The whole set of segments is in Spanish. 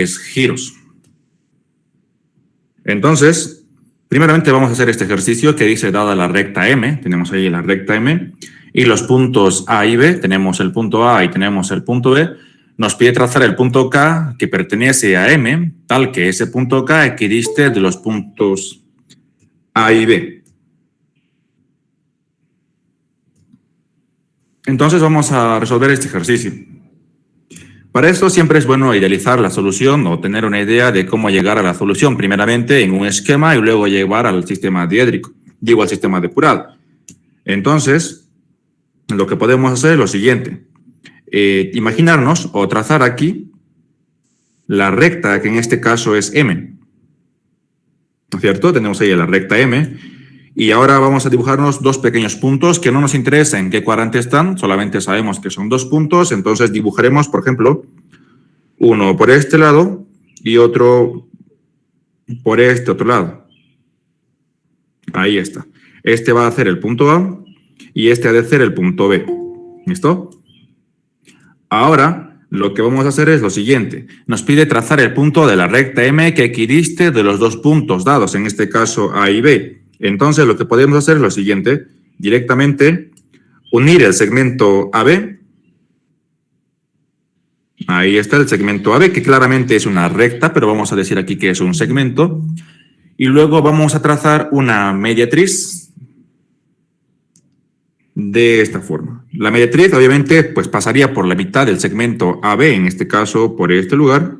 giros. Entonces, primeramente vamos a hacer este ejercicio que dice, dada la recta M, tenemos ahí la recta M, y los puntos A y B, tenemos el punto A y tenemos el punto B, nos pide trazar el punto K que pertenece a M, tal que ese punto K equidiste de los puntos A y B. Entonces vamos a resolver este ejercicio. Para esto siempre es bueno idealizar la solución o tener una idea de cómo llegar a la solución, primeramente en un esquema y luego llevar al sistema diédrico, al sistema depurado. Entonces, lo que podemos hacer es lo siguiente. Imaginarnos o trazar aquí la recta, que en este caso es M. ¿No es cierto? Tenemos ahí la recta M. Y ahora vamos a dibujarnos dos pequeños puntos que no nos interesa en qué cuadrante están, solamente sabemos que son dos puntos, entonces dibujaremos, por ejemplo, uno por este lado y otro por este otro lado. Ahí está. Este va a ser el punto A y este ha de ser el punto B. ¿Listo? Ahora, lo que vamos a hacer es lo siguiente. Nos pide trazar el punto de la recta M que equidiste de los dos puntos dados, en este caso A y B. Entonces, lo que podemos hacer es lo siguiente. Directamente, unir el segmento AB. Ahí está el segmento AB, que claramente es una recta, pero vamos a decir aquí que es un segmento. Y luego vamos a trazar una mediatriz de esta forma. La mediatriz, obviamente, pues pasaría por la mitad del segmento AB, en este caso, por este lugar.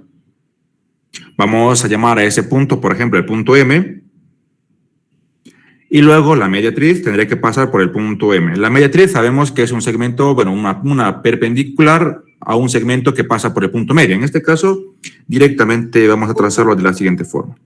Vamos a llamar a ese punto, por ejemplo, el punto M. Y luego la mediatriz tendría que pasar por el punto M. La mediatriz sabemos que es un segmento, bueno, una perpendicular a un segmento que pasa por el punto medio. En este caso, directamente vamos a trazarlo de la siguiente forma.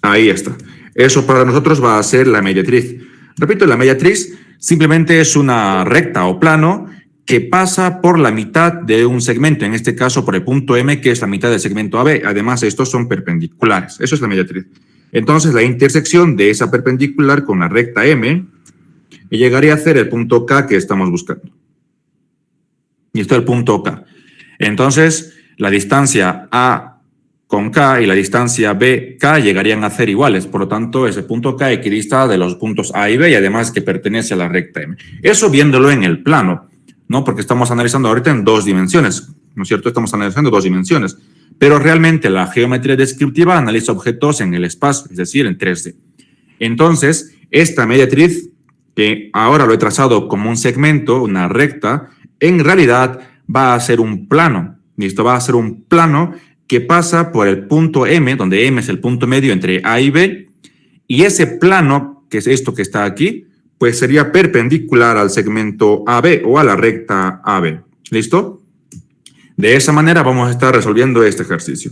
Ahí está. Eso para nosotros va a ser la mediatriz. Repito, la mediatriz simplemente es una recta o plano que pasa por la mitad de un segmento, en este caso por el punto M, que es la mitad del segmento AB. Además, estos son perpendiculares. Eso es la mediatriz. Entonces, la intersección de esa perpendicular con la recta M llegaría a ser el punto K que estamos buscando. Y esto es el punto K. Entonces, la distancia A con K y la distancia BK llegarían a ser iguales. Por lo tanto, ese punto K equidista de los puntos A y B y además que pertenece a la recta M. Eso viéndolo en el plano, ¿no? Porque estamos analizando ahorita en dos dimensiones, ¿no es cierto? Estamos analizando dos dimensiones. Pero realmente la geometría descriptiva analiza objetos en el espacio, es decir, en 3D. Entonces, esta mediatriz, que ahora lo he trazado como un segmento, una recta, en realidad va a ser un plano. ¿Listo? Va a ser un plano que pasa por el punto M, donde M es el punto medio entre A y B, y ese plano, que es esto que está aquí, pues sería perpendicular al segmento AB o a la recta AB. ¿Listo? De esa manera vamos a estar resolviendo este ejercicio.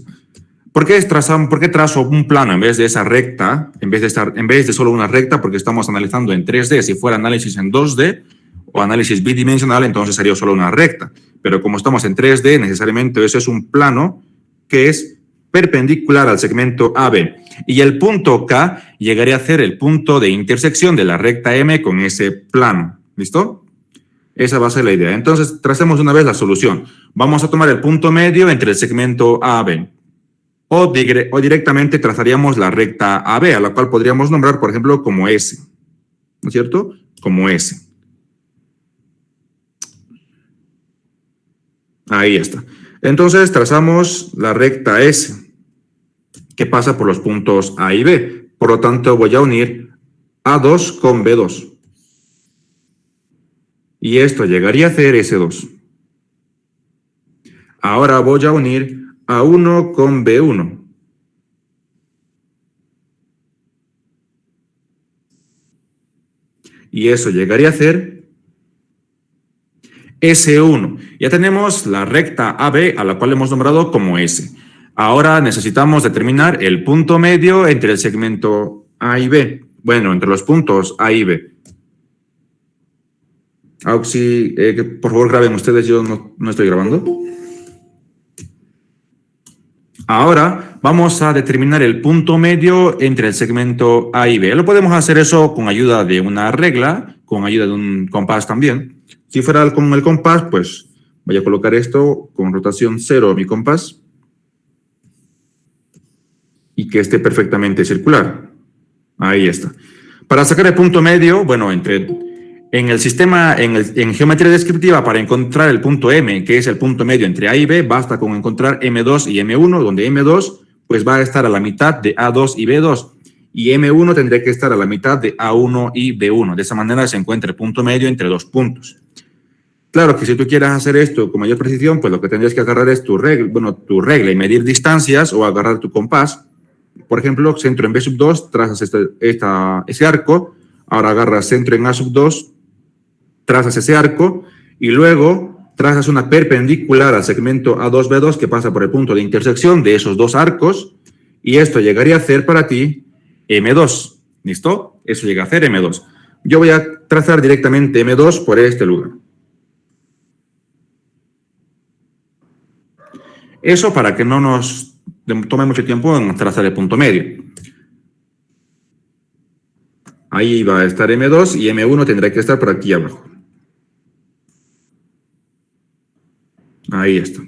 ¿Por qué trazo un plano en vez de esa recta, en vez de solo una recta? Porque estamos analizando en 3D. Si fuera análisis en 2D o análisis bidimensional, entonces sería solo una recta. Pero como estamos en 3D, necesariamente eso es un plano que es perpendicular al segmento AB. Y el punto K llegaría a ser el punto de intersección de la recta M con ese plano. ¿Listo? Esa va a ser la idea. Entonces, tracemos una vez la solución. Vamos a tomar el punto medio entre el segmento AB. O directamente trazaríamos la recta AB, a la cual podríamos nombrar, por ejemplo, como S. ¿No es cierto? Como S. Ahí está. Entonces, trazamos la recta S, que pasa por los puntos A y B. Por lo tanto, voy a unir A2 con B2. Y esto llegaría a ser S2. Ahora voy a unir A1 con B1. Y eso llegaría a ser S1. Ya tenemos la recta AB, a la cual hemos nombrado como S. Ahora necesitamos determinar el punto medio entre el segmento A y B. Bueno, entre los puntos A y B. Auxi, por favor graben ustedes, yo no estoy grabando. Ahora vamos a determinar el punto medio entre el segmento A y B. Lo podemos hacer eso con ayuda de una regla, con ayuda de un compás también. Si fuera con el compás, pues voy a colocar esto con rotación 0 mi compás y que esté perfectamente circular. Ahí está. Para sacar el punto medio, bueno, en el sistema, en geometría descriptiva, para encontrar el punto M, que es el punto medio entre A y B, basta con encontrar M2 y M1, donde M2 pues va a estar a la mitad de A2 y B2, y M1 tendría que estar a la mitad de A1 y B1. De esa manera se encuentra el punto medio entre dos puntos. Claro que si tú quieres hacer esto con mayor precisión, pues lo que tendrías que agarrar es tu regla y medir distancias, o agarrar tu compás. Por ejemplo, centro en B sub 2, trazas ese arco. Ahora agarras centro en A sub 2, trazas ese arco, y luego trazas una perpendicular al segmento A2B2 que pasa por el punto de intersección de esos dos arcos, y esto llegaría a ser para ti M2. ¿Listo? Eso llega a ser M2. Yo voy a trazar directamente M2 por este lugar. Eso para que no nos tome mucho tiempo en trazar el punto medio. Ahí va a estar M2 y M1 tendrá que estar por aquí abajo. Ahí está.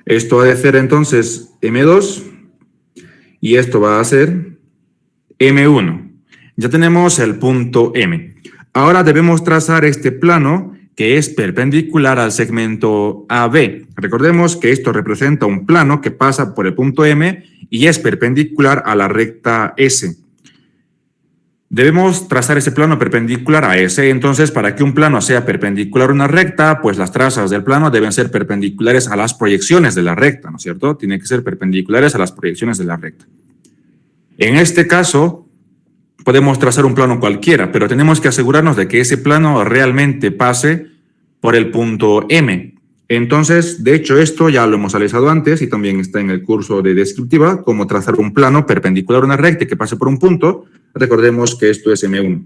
Esto va a ser entonces M2 y esto va a ser M1. Ya tenemos el punto M. Ahora debemos trazar este plano que es perpendicular al segmento AB. Recordemos que esto representa un plano que pasa por el punto M y es perpendicular a la recta S. Debemos trazar ese plano perpendicular a S. Entonces, para que un plano sea perpendicular a una recta, pues las trazas del plano deben ser perpendiculares a las proyecciones de la recta, ¿no es cierto? Tienen que ser perpendiculares a las proyecciones de la recta. En este caso, podemos trazar un plano cualquiera, pero tenemos que asegurarnos de que ese plano realmente pase por el punto M. Entonces, de hecho, esto ya lo hemos analizado antes y también está en el curso de descriptiva, cómo trazar un plano perpendicular a una recta que pase por un punto. Recordemos que esto es M1.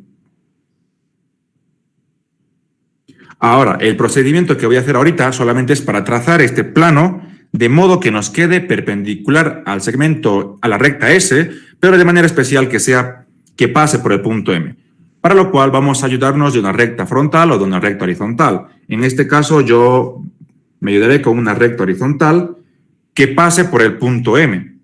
Ahora, el procedimiento que voy a hacer ahorita solamente es para trazar este plano de modo que nos quede perpendicular al segmento, a la recta S, pero de manera especial que pase por el punto M. Para lo cual vamos a ayudarnos de una recta frontal o de una recta horizontal. En este caso yo me ayudaré con una recta horizontal que pase por el punto M.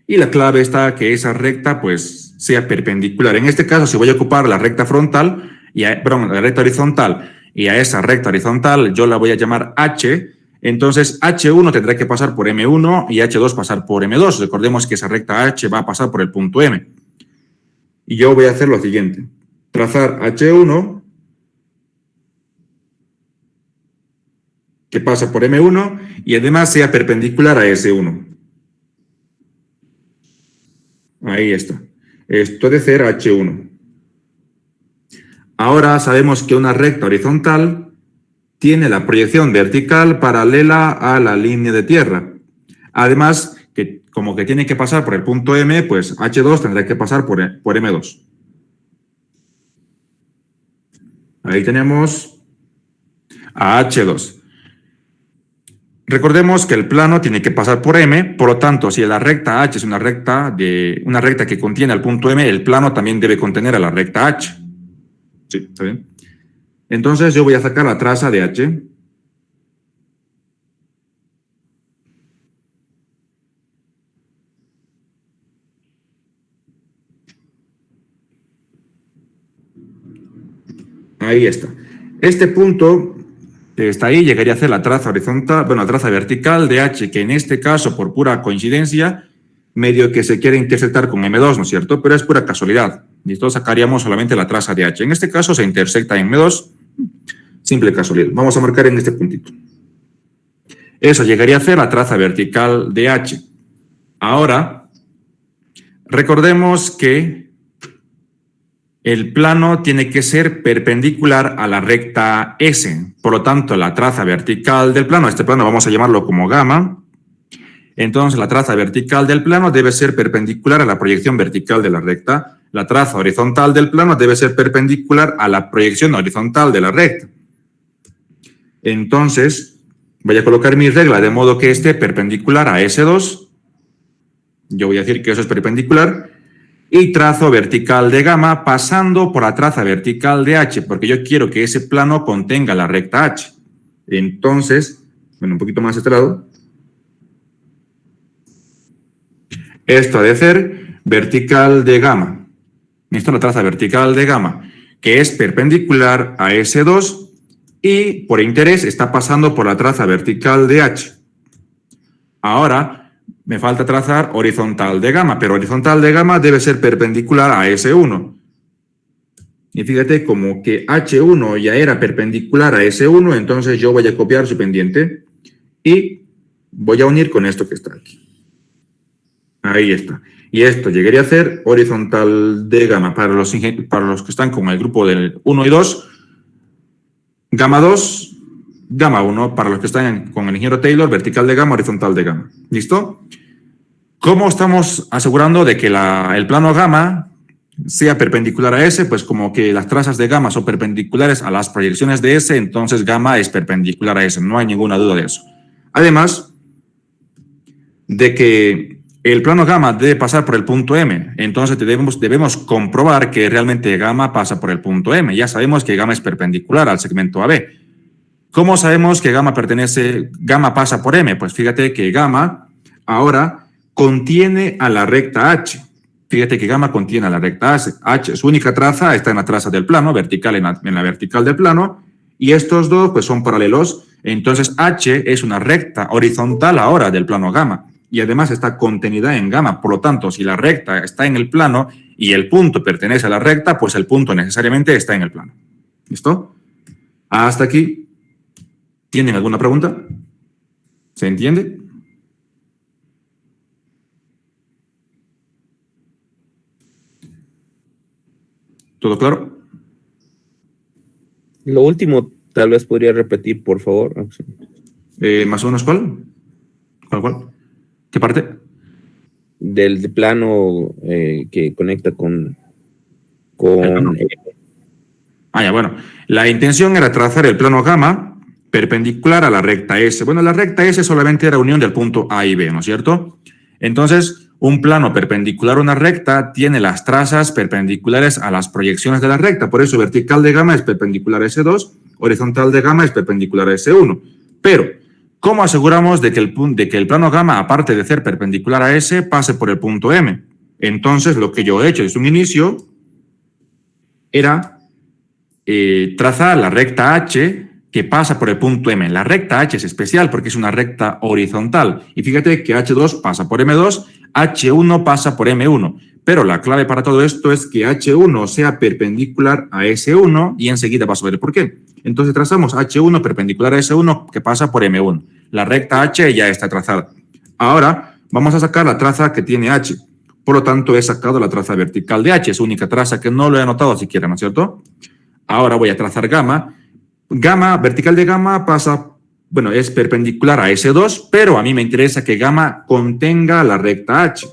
Y la clave está que esa recta pues sea perpendicular. En este caso, si voy a ocupar la recta frontal, la recta horizontal, y a esa recta horizontal yo la voy a llamar H, entonces H1 tendrá que pasar por M1 y H2 pasar por M2. Recordemos que esa recta H va a pasar por el punto M. Y yo voy a hacer lo siguiente. Trazar H1 que pasa por M1 y además sea perpendicular a S1. Ahí está. Esto de ser H1. Ahora sabemos que una recta horizontal tiene la proyección vertical paralela a la línea de tierra. Además, como que tiene que pasar por el punto M, pues H2 tendrá que pasar por M2. Ahí tenemos a H2. Recordemos que el plano tiene que pasar por M, por lo tanto, si la recta H es una recta que contiene al punto M, el plano también debe contener a la recta H. Sí, ¿está bien? Entonces yo voy a sacar la traza de H. Ahí está. Este punto que está ahí llegaría a ser la traza horizontal, bueno, la traza vertical de H, que en este caso, por pura coincidencia, medio que se quiere intersectar con M2, ¿no es cierto? Pero es pura casualidad. Listo, sacaríamos solamente la traza de H. En este caso se intersecta en M2, simple casualidad. Vamos a marcar en este puntito. Eso llegaría a ser la traza vertical de H. Ahora, recordemos que el plano tiene que ser perpendicular a la recta S. Por lo tanto, la traza vertical del plano, este plano vamos a llamarlo como gamma. Entonces, la traza vertical del plano debe ser perpendicular a la proyección vertical de la recta. La traza horizontal del plano debe ser perpendicular a la proyección horizontal de la recta. Entonces, voy a colocar mi regla de modo que esté perpendicular a S2. Yo voy a decir que eso es perpendicular. y trazo vertical de gamma pasando por la traza vertical de H, porque yo quiero que ese plano contenga la recta H. Entonces, bueno, un poquito más a este lado. Esto ha de ser vertical de gamma. Esto es la traza vertical de gamma, que es perpendicular a S2 y por interés está pasando por la traza vertical de H. Ahora me falta trazar horizontal de gamma, pero horizontal de gamma debe ser perpendicular a S1. Y fíjate como que H1 ya era perpendicular a S1, entonces yo voy a copiar su pendiente y voy a unir con esto que está aquí. Ahí está. Y esto llegaría a ser horizontal de gamma para los que están con el grupo del 1 y 2, gamma 2, gamma 1 para los que están con el ingeniero Taylor, vertical de gamma, horizontal de gamma. ¿Listo? ¿Cómo estamos asegurando de que el plano gamma sea perpendicular a S? Pues como que las trazas de gamma son perpendiculares a las proyecciones de S, entonces gamma es perpendicular a S, no hay ninguna duda de eso. Además de que el plano gamma debe pasar por el punto M, entonces debemos comprobar que realmente gamma pasa por el punto M. Ya sabemos que gamma es perpendicular al segmento AB. ¿Cómo sabemos que gamma pasa por M? Pues fíjate que gamma ahora contiene a la recta H. Fíjate que gamma contiene a la recta H. Su única traza está en la traza del plano, vertical en la vertical del plano, y estos dos pues son paralelos. Entonces H es una recta horizontal ahora del plano gamma, y además está contenida en gamma. Por lo tanto, si la recta está en el plano y el punto pertenece a la recta, pues el punto necesariamente está en el plano. ¿Listo? Hasta aquí. ¿Tienen alguna pregunta? ¿Se entiende? ¿Todo claro? Lo último, tal vez podría repetir, por favor. ¿Más o menos cuál? ¿Cuál? ¿Qué parte? Del plano que conecta con ya, bueno. La intención era trazar el plano gamma perpendicular a la recta S. Bueno, la recta S solamente era unión del punto A y B, ¿no es cierto? Entonces, un plano perpendicular a una recta tiene las trazas perpendiculares a las proyecciones de la recta. Por eso, vertical de gamma es perpendicular a S2, horizontal de gamma es perpendicular a S1. Pero, ¿cómo aseguramos de que el plano gamma, aparte de ser perpendicular a S, pase por el punto M? Entonces, lo que yo he hecho desde un inicio era trazar la recta H que pasa por el punto M. La recta H es especial porque es una recta horizontal. Y fíjate que H2 pasa por M2, H1 pasa por M1. Pero la clave para todo esto es que H1 sea perpendicular a S1 y enseguida vas a ver por qué. Entonces trazamos H1 perpendicular a S1 que pasa por M1. La recta H ya está trazada. Ahora vamos a sacar la traza que tiene H. Por lo tanto, he sacado la traza vertical de H. Es única traza que no lo he anotado siquiera, ¿no es cierto? Ahora voy a trazar gamma. Gamma, vertical de gamma pasa, bueno, es perpendicular a S2, pero a mí me interesa que gamma contenga la recta H.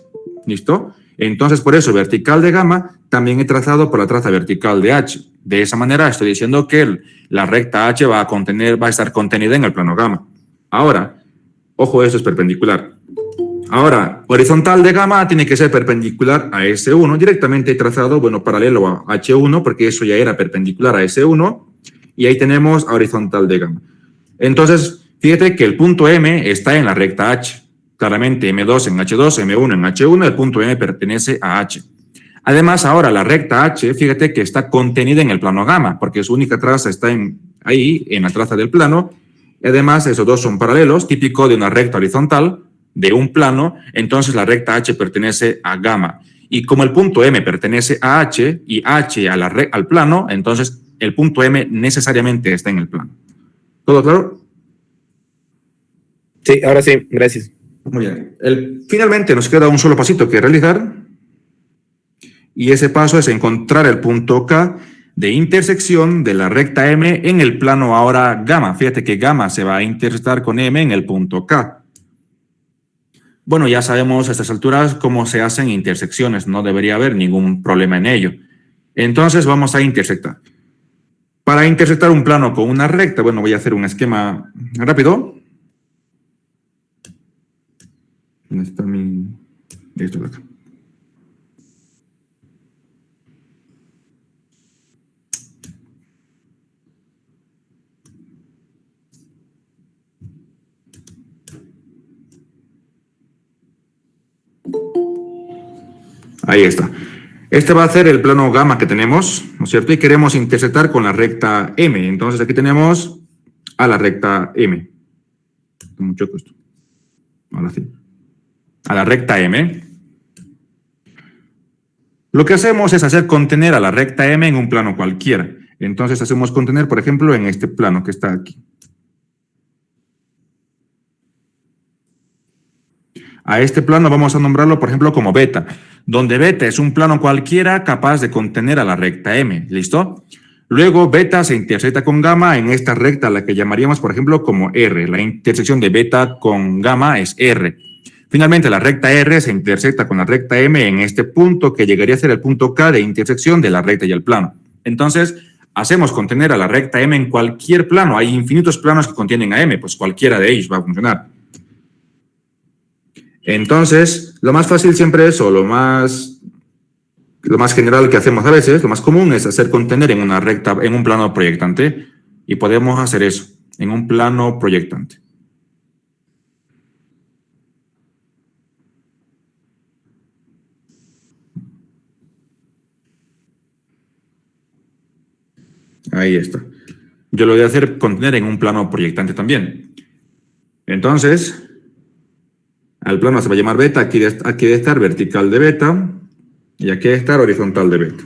¿Listo? Entonces, por eso, vertical de gamma también he trazado por la traza vertical de H. De esa manera estoy diciendo que la recta H va a estar contenida en el plano gamma. Ahora, ojo, esto es perpendicular. Ahora, horizontal de gamma tiene que ser perpendicular a S1. Directamente he trazado, bueno, paralelo a H1, porque eso ya era perpendicular a S1. Y ahí tenemos a horizontal de gamma. Entonces, fíjate que el punto M está en la recta H. Claramente, M2 en H2, M1 en H1, el punto M pertenece a H. Además, ahora la recta H, fíjate que está contenida en el plano gamma, porque su única traza está ahí, en la traza del plano. Y además, esos dos son paralelos, típico de una recta horizontal, de un plano, entonces la recta H pertenece a gamma. Y como el punto M pertenece a H y H al plano, entonces el punto M necesariamente está en el plano. ¿Todo claro? Sí, ahora sí, gracias. Muy bien. Finalmente nos queda un solo pasito que realizar. Y ese paso es encontrar el punto K de intersección de la recta M en el plano ahora gamma. Fíjate que gamma se va a intersectar con M en el punto K. Bueno, ya sabemos a estas alturas cómo se hacen intersecciones, no debería haber ningún problema en ello. Entonces vamos a intersectar. Para intersectar un plano con una recta, bueno, voy a hacer un esquema rápido. ¿Dónde está mi...? Esto de acá. Ahí está. Este va a ser el plano gamma que tenemos, ¿no es cierto? Y queremos intersectar con la recta M. Entonces aquí tenemos a la recta M. Mucho esto. Ahora sí. A la recta M. Lo que hacemos es hacer contener a la recta M en un plano cualquiera. Entonces hacemos contener, por ejemplo, en este plano que está aquí. A este plano vamos a nombrarlo, por ejemplo, como beta, donde beta es un plano cualquiera capaz de contener a la recta M. ¿Listo? Luego beta se intersecta con gamma en esta recta, la que llamaríamos, por ejemplo, como R. La intersección de beta con gamma es R. Finalmente, la recta R se intersecta con la recta M en este punto, que llegaría a ser el punto K de intersección de la recta y el plano. Entonces, hacemos contener a la recta M en cualquier plano. Hay infinitos planos que contienen a M, pues cualquiera de ellos va a funcionar. Entonces, lo más fácil siempre es, o lo más general que hacemos a veces, lo más común es hacer contener en una recta, en un plano proyectante, y podemos hacer eso, en un plano proyectante. Ahí está. Yo lo voy a hacer contener en un plano proyectante también. Entonces, al plano se va a llamar beta, aquí debe estar vertical de beta, y aquí debe estar horizontal de beta.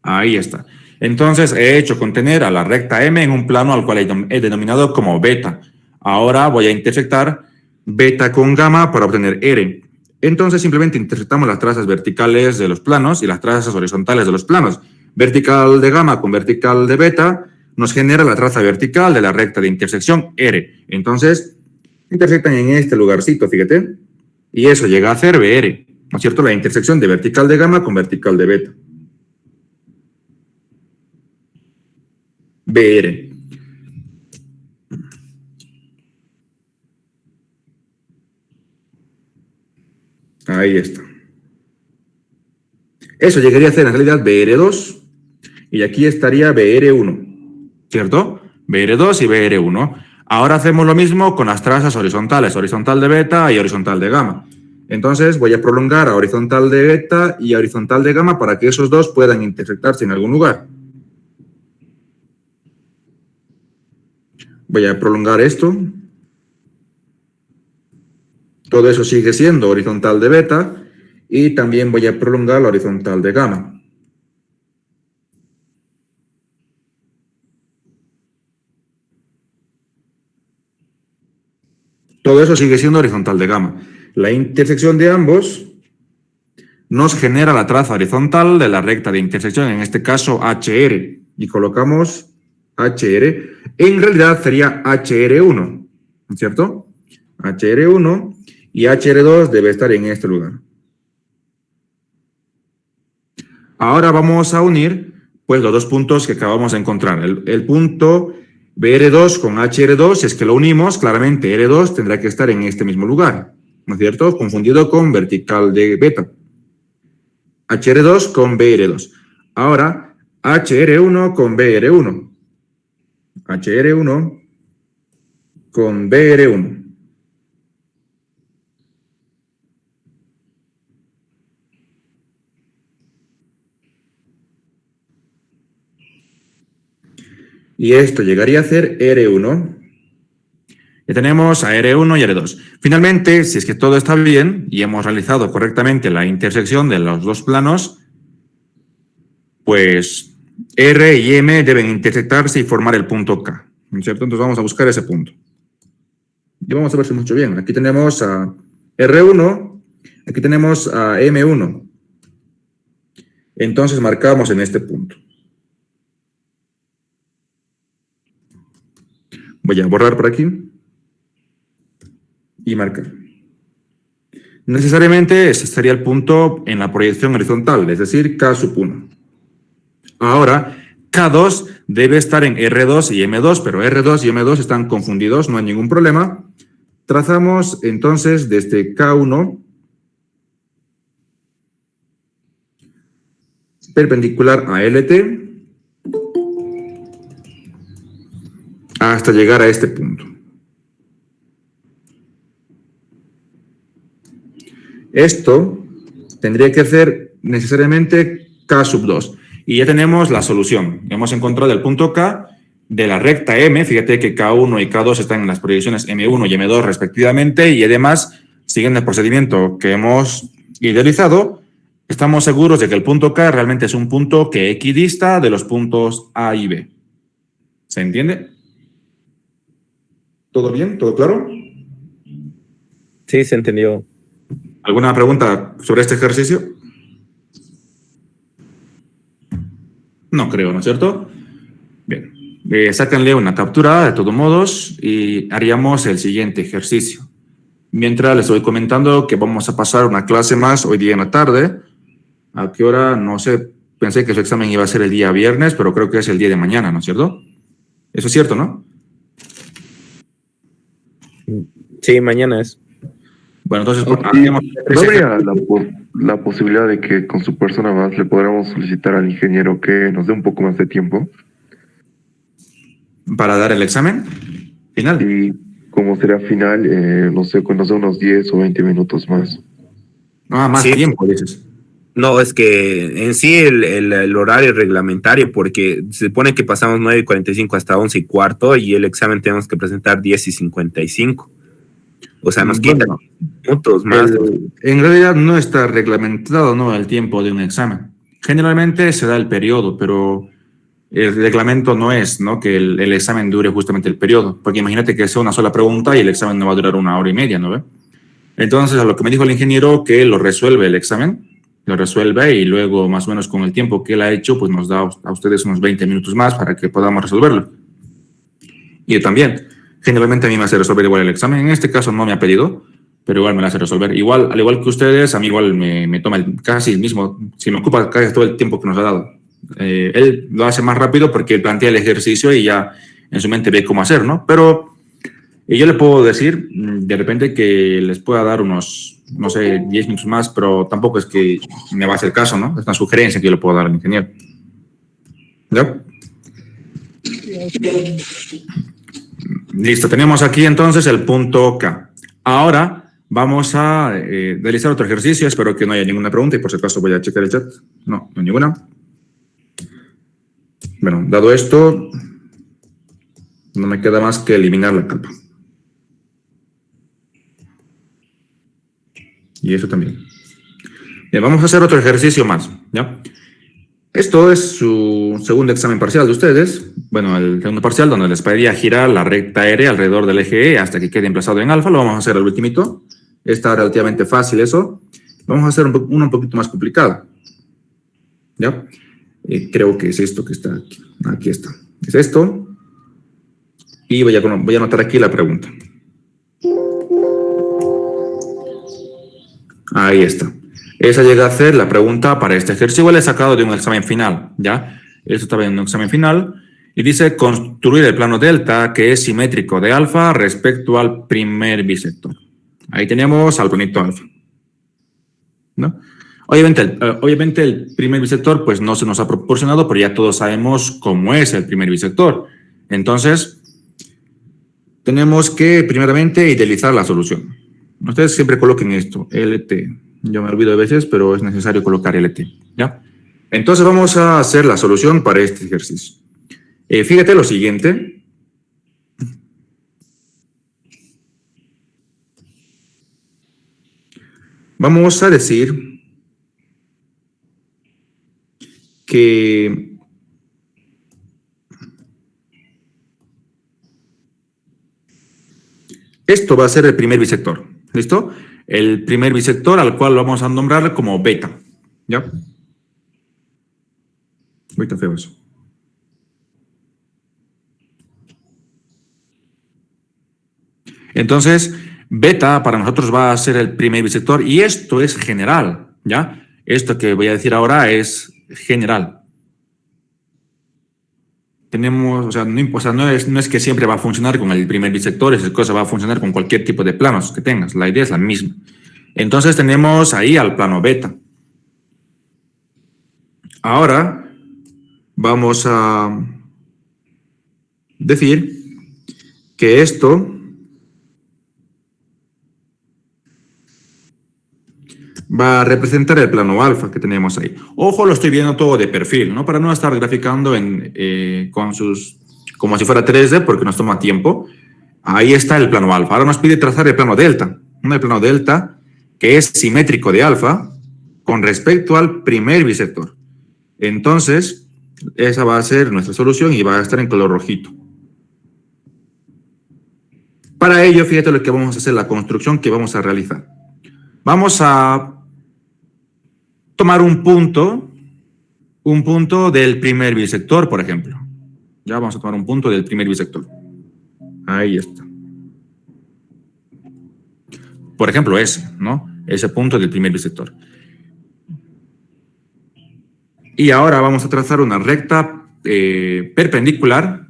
Ahí está. Entonces he hecho contener a la recta M en un plano al cual he denominado como beta. Ahora voy a intersectar beta con gamma para obtener R. Entonces simplemente intersectamos las trazas verticales de los planos y las trazas horizontales de los planos. Vertical de gamma con vertical de beta nos genera la traza vertical de la recta de intersección R. Entonces intersectan en este lugarcito, fíjate, y eso llega a ser BR, ¿no es cierto? La intersección de vertical de gamma con vertical de beta. BR. Ahí está. Eso llegaría a ser en realidad BR2 y aquí estaría BR1, ¿cierto? BR2 y BR1. Ahora hacemos lo mismo con las trazas horizontales, horizontal de beta y horizontal de gamma. Entonces voy a prolongar a horizontal de beta y a horizontal de gamma para que esos dos puedan intersectarse en algún lugar. Voy a prolongar esto. Todo eso sigue siendo horizontal de beta y también voy a prolongar la horizontal de gamma. Todo eso sigue siendo horizontal de gamma. La intersección de ambos nos genera la traza horizontal de la recta de intersección, en este caso HR, y colocamos HR. En realidad sería HR1, ¿cierto? HR1 y HR2 debe estar en este lugar. Ahora vamos a unir pues los dos puntos que acabamos de encontrar. El punto BR2 con HR2, si es que lo unimos, claramente R2 tendrá que estar en este mismo lugar, ¿no es cierto? Confundido con vertical de beta. HR2 con BR2. Ahora, HR1 con BR1. HR1 con BR1. Y esto llegaría a ser R1. Ya tenemos a R1 y R2. Finalmente, si es que todo está bien y hemos realizado correctamente la intersección de los dos planos, pues R y M deben intersectarse y formar el punto K, ¿no es cierto? Entonces vamos a buscar ese punto. Y vamos a ver si hemos hecho bien. Aquí tenemos a R1, aquí tenemos a M1. Entonces marcamos en este punto. Voy a borrar por aquí y marcar. Necesariamente ese sería el punto en la proyección horizontal, es decir, K sub 1. Ahora, K2 debe estar en R2 y M2, pero R2 y M2 están confundidos, no hay ningún problema. Trazamos entonces desde K1 perpendicular a LT hasta llegar a este punto. Esto tendría que hacer necesariamente K sub 2. Y ya tenemos la solución. Hemos encontrado el punto K de la recta M. Fíjate que K1 y K2 están en las proyecciones M1 y M2 respectivamente, y además, siguiendo el procedimiento que hemos idealizado, estamos seguros de que el punto K realmente es un punto que equidista de los puntos A y B. ¿Se entiende? ¿Todo bien? ¿Todo claro? Sí, se entendió. ¿Alguna pregunta sobre este ejercicio? No creo, ¿no es cierto? Bien. Sáquenle una captura de todos modos y haríamos el siguiente ejercicio. Mientras les estoy comentando que vamos a pasar una clase más hoy día en la tarde. ¿A qué hora? No sé. Pensé que su examen iba a ser el día viernes, pero creo que es el día de mañana, ¿no es cierto? Eso es cierto, ¿no? Sí, mañana es. Bueno, entonces... ¿No habría la posibilidad de que con su persona más le podamos solicitar al ingeniero que nos dé un poco más de tiempo? ¿Para dar el examen final? Y como será final, no sé, cuando sea unos 10 o 20 minutos más. Ah, más Sí. tiempo, dices. No, es que en sí el horario reglamentario, porque se supone que pasamos 9:45 hasta 11:15 y el examen tenemos que presentar 10:55. O sea, nos quitan minutos más. En realidad no está reglamentado, ¿no?, el tiempo de un examen. Generalmente se da el periodo, pero el reglamento no es, ¿no?, que el examen dure justamente el periodo. Porque imagínate que sea una sola pregunta y el examen no va a durar 1 hora y media, ¿no ve? Entonces, a lo que me dijo el ingeniero, que lo resuelve el examen, lo resuelve y luego, más o menos con el tiempo que él ha hecho, pues nos da a ustedes unos 20 minutos más para que podamos resolverlo. Y yo también. Generalmente a mí me hace resolver igual el examen. En este caso no me ha pedido, pero igual me lo hace resolver. Igual, al igual que ustedes, a mí igual me toma casi el mismo, si me ocupa casi todo el tiempo que nos ha dado. Él lo hace más rápido porque él plantea el ejercicio y ya en su mente ve cómo hacer, ¿no? Pero yo le puedo decir de repente que les pueda dar unos, no sé, 10 minutos más, pero tampoco es que me va a hacer caso, ¿no? Es una sugerencia que yo le puedo dar al ingeniero. ¿Ya? Listo, tenemos aquí entonces el punto K. Ahora vamos a realizar otro ejercicio. Espero que no haya ninguna pregunta y por si acaso voy a checar el chat. No, no hay ninguna. Bueno, dado esto, no me queda más que eliminar la capa. Y eso también. Bien, vamos a hacer otro ejercicio más, ¿ya? Esto es su segundo examen parcial de ustedes. Bueno, el segundo parcial donde les pediría girar la recta R alrededor del eje E hasta que quede emplazado en alfa. Lo vamos a hacer al ultimito. Está relativamente fácil eso. Vamos a hacer uno un poquito más complicado. ¿Ya? Creo que es esto que está aquí. Aquí está. Es esto. Y voy a anotar aquí la pregunta. Ahí está. Esa llega a ser la pregunta para este ejercicio. Igual he sacado de un examen final, ¿ya? Esto estaba en un examen final. Y dice construir el plano delta que es simétrico de alfa respecto al primer bisector. Ahí tenemos al planito alfa, ¿no? Obviamente el primer bisector pues no se nos ha proporcionado, pero ya todos sabemos cómo es el primer bisector. Entonces, tenemos que primeramente idealizar la solución. Ustedes siempre coloquen esto, LT. Yo me olvido a veces, pero es necesario colocar LT, ¿ya? Entonces vamos a hacer la solución para este ejercicio. Fíjate lo siguiente. Vamos a decir que esto va a ser el primer bisector, ¿listo? El primer bisector al cual vamos a nombrar como beta, ¿ya? Uy, está feo eso. Entonces, beta para nosotros va a ser el primer bisector y esto es general, ¿ya? Esto que voy a decir ahora es general. Tenemos, o sea, no es que siempre va a funcionar con el primer bisector, esa cosa va a funcionar con cualquier tipo de planos que tengas, la idea es la misma. Entonces tenemos ahí al plano beta. Ahora vamos a decir que esto va a representar el plano alfa que tenemos ahí. Ojo, lo estoy viendo todo de perfil, ¿no? Para no estar graficando como si fuera 3D, porque nos toma tiempo. Ahí está el plano alfa. Ahora nos pide trazar el plano delta. El plano delta, que es simétrico de alfa, con respecto al primer bisector. Entonces, esa va a ser nuestra solución y va a estar en color rojito. Para ello, fíjate lo que vamos a hacer, la construcción que vamos a realizar. Vamos a tomar un punto del primer bisector, por ejemplo. Ya vamos a tomar un punto del primer bisector. Ahí está. Por ejemplo, ese, ¿no? Ese punto del primer bisector. Y ahora vamos a trazar una recta perpendicular.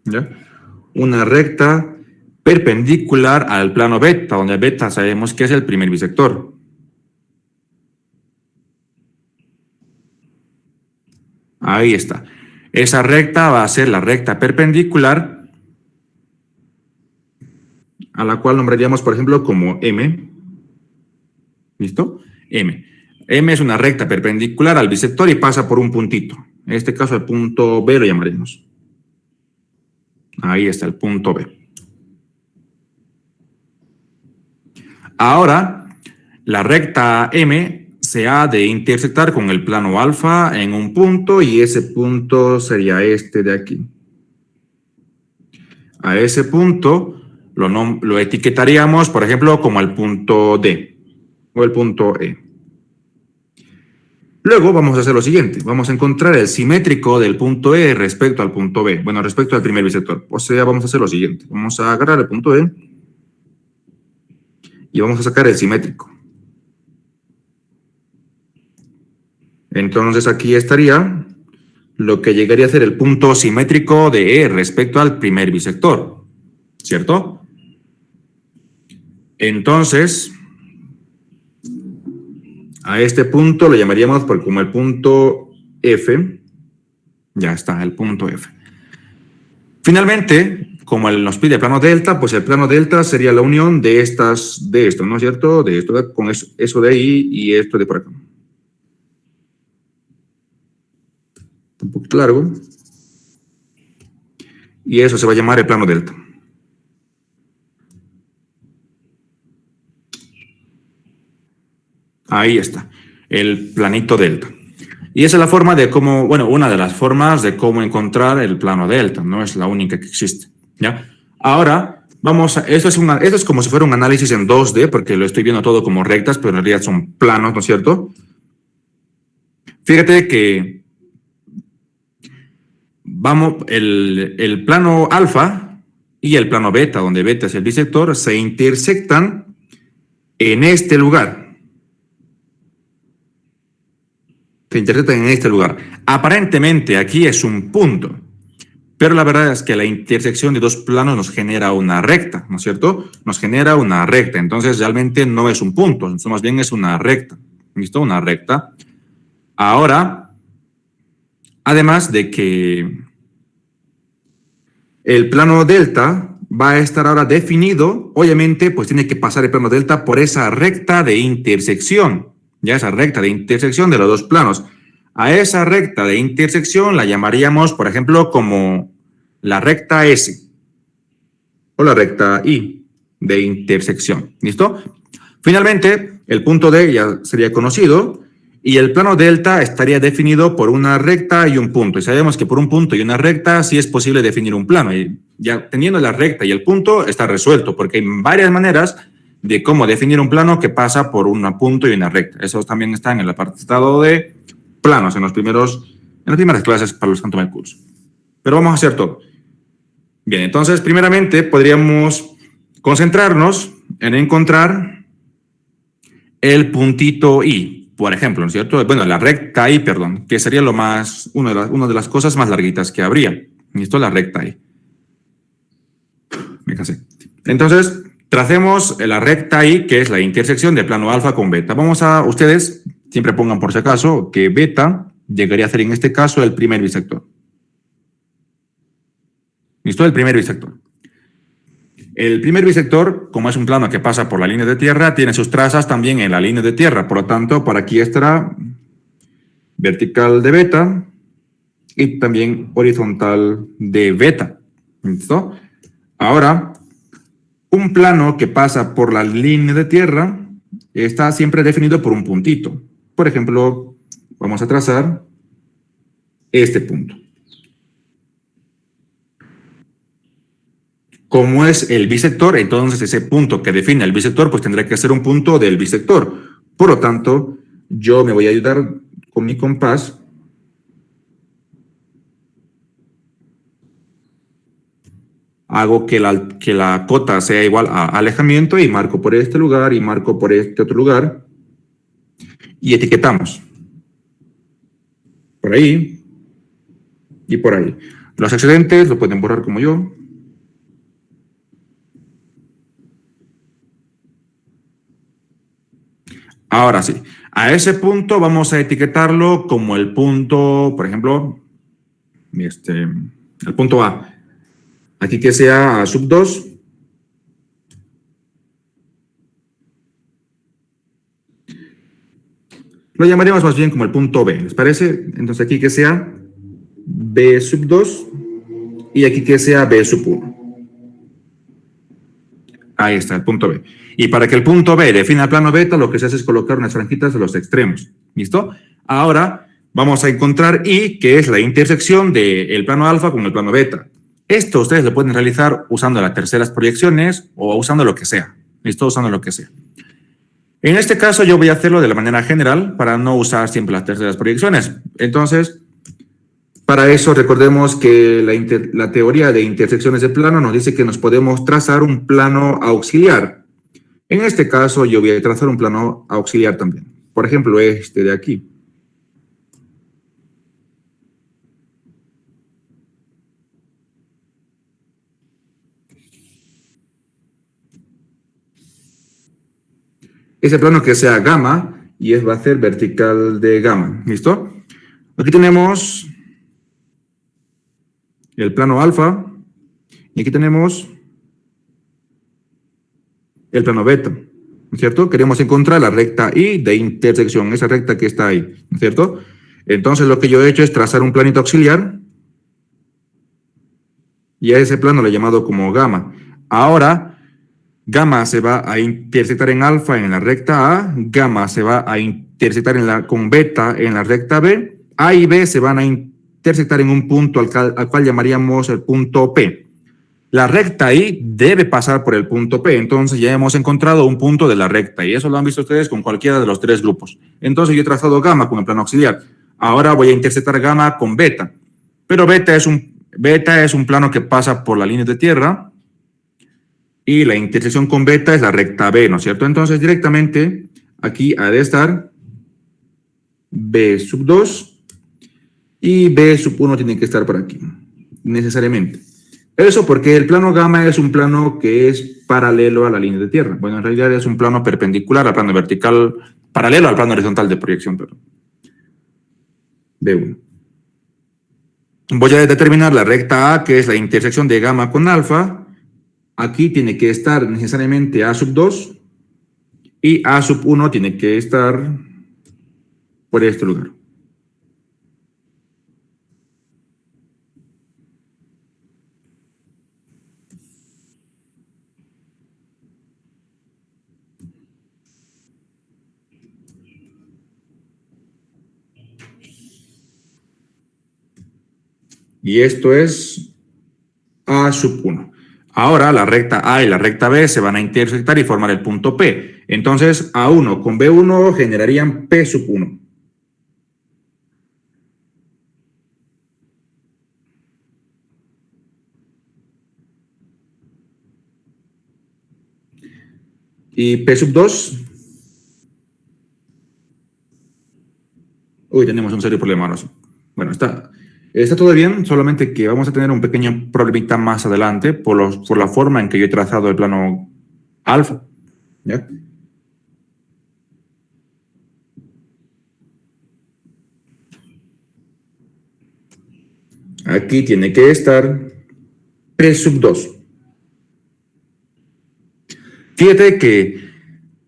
¿Ya? Una recta perpendicular al plano beta, donde beta sabemos que es el primer bisector. Ahí está. Esa recta va a ser la recta perpendicular, a la cual nombraríamos, por ejemplo, como M. ¿Listo? M. M es una recta perpendicular al bisector y pasa por un puntito. En este caso, el punto B lo llamaremos. Ahí está el punto B. Ahora, la recta M se ha de intersectar con el plano alfa en un punto y ese punto sería este de aquí. A ese punto lo etiquetaríamos, por ejemplo, como el punto D o el punto E. Luego vamos a hacer lo siguiente. Vamos a encontrar el simétrico del punto E respecto al punto B. Bueno, respecto al primer bisector. O sea, vamos a hacer lo siguiente. Vamos a agarrar el punto E y vamos a sacar el simétrico. Entonces aquí estaría lo que llegaría a ser el punto simétrico de E respecto al primer bisector, ¿cierto? Entonces, a este punto lo llamaríamos como el punto F. Ya está, el punto F. Finalmente, como nos pide el plano delta, pues el plano delta sería la unión de esto, ¿no es cierto? De esto con eso de ahí y esto de por acá. Un poquito largo. Y eso se va a llamar el plano delta. Ahí está, el planito delta. Y esa es la forma de cómo, bueno, una de las formas de cómo encontrar el plano delta, no es la única que existe, ¿ya? Ahora, esto es como si fuera un análisis en 2D, porque lo estoy viendo todo como rectas, pero en realidad son planos, ¿no es cierto? Fíjate que el plano alfa y el plano beta, donde beta es el bisector, se intersectan en este lugar. Se intersectan en este lugar. Aparentemente aquí es un punto, pero la verdad es que la intersección de dos planos nos genera una recta, ¿no es cierto? Nos genera una recta, entonces realmente no es un punto, más bien es una recta. ¿Listo? Una recta. Ahora, además de que el plano delta va a estar ahora definido, obviamente, pues tiene que pasar el plano delta por esa recta de intersección, ya esa recta de intersección de los dos planos. A esa recta de intersección la llamaríamos, por ejemplo, como la recta S o la recta I de intersección. ¿Listo? Finalmente, el punto D ya sería conocido y el plano delta estaría definido por una recta y un punto. Y sabemos que por un punto y una recta sí es posible definir un plano. Y ya teniendo la recta y el punto está resuelto, porque hay varias maneras de cómo definir un plano que pasa por un punto y una recta. Esos también están en el apartado de planos, en las primeras clases para los que han tomado el curso. Pero vamos a hacer todo. Bien, entonces, primeramente, podríamos concentrarnos en encontrar el puntito I, por ejemplo, ¿no es cierto? Bueno, la recta I, perdón, que sería una de las cosas más larguitas que habría. ¿Listo? La recta I. Me cansé. Entonces, tracemos la recta I, que es la intersección de plano alfa con beta. Ustedes siempre pongan por si acaso que beta llegaría a ser en este caso el primer bisector. ¿Listo? El primer bisector. El primer bisector, como es un plano que pasa por la línea de tierra, tiene sus trazas también en la línea de tierra. Por lo tanto, por aquí estará vertical de beta y también horizontal de beta. ¿Listo? Ahora, un plano que pasa por la línea de tierra está siempre definido por un puntito. Por ejemplo, vamos a trazar este punto. Como es el bisector, entonces ese punto que define el bisector, pues tendrá que ser un punto del bisector. Por lo tanto, yo me voy a ayudar con mi compás. Hago que la cota sea igual a alejamiento y marco por este lugar y marco por este otro lugar. Y etiquetamos. Por ahí y por ahí. Los excedentes lo pueden borrar como yo. Ahora sí, a ese punto vamos a etiquetarlo como el punto, por ejemplo, el punto A. Aquí que sea A sub 2. Lo llamaríamos más bien como el punto B, ¿les parece? Entonces aquí que sea B sub 2 y aquí que sea B sub 1. Ahí está, el punto B. Y para que el punto B defina el plano beta, lo que se hace es colocar unas franjitas a los extremos. ¿Listo? Ahora vamos a encontrar I, que es la intersección del plano alfa con el plano beta. Esto ustedes lo pueden realizar usando las terceras proyecciones o usando lo que sea. ¿Listo? Usando lo que sea. En este caso yo voy a hacerlo de la manera general para no usar siempre las terceras proyecciones. Entonces, para eso recordemos que la teoría de intersecciones de plano nos dice que nos podemos trazar un plano auxiliar. En este caso yo voy a trazar un plano auxiliar también. Por ejemplo, este de aquí. Ese plano que sea gamma y va a ser vertical de gamma. ¿Listo? Aquí tenemos el plano alfa y aquí tenemos el plano beta, ¿no es cierto? Queremos encontrar la recta I de intersección, esa recta que está ahí, ¿no es cierto? Entonces lo que yo he hecho es trazar un planito auxiliar y a ese plano le he llamado como gamma. Ahora, gamma se va a intersectar en alfa en la recta A, gamma se va a intersectar con beta en la recta B, A y B se van a intersectar en un punto al cual llamaríamos el punto P. La recta I debe pasar por el punto P, entonces ya hemos encontrado un punto de la recta y eso lo han visto ustedes con cualquiera de los tres grupos. Entonces yo he trazado gamma con el plano auxiliar. Ahora voy a intersectar gamma con beta, pero beta es un plano que pasa por la línea de tierra y la intersección con beta es la recta B, ¿no es cierto? Entonces directamente aquí ha de estar B sub 2 y B sub 1 tiene que estar por aquí, necesariamente. Eso porque el plano gamma es un plano que es paralelo a la línea de tierra. Bueno, en realidad es un plano perpendicular al plano vertical, paralelo al plano horizontal de proyección, perdón. B1. Voy a determinar la recta A, que es la intersección de gamma con alfa. Aquí tiene que estar necesariamente A sub 2 y A sub 1 tiene que estar por este lugar. Y esto es A sub 1. Ahora la recta A y la recta B se van a intersectar y formar el punto P. Entonces A1 con B1 generarían P sub 1. Y P sub 2. Uy, tenemos un serio problema ahora. Bueno, está todo bien, solamente que vamos a tener un pequeño problemita más adelante por la forma en que yo he trazado el plano alfa. ¿Ya? Aquí tiene que estar P sub 2. Fíjate que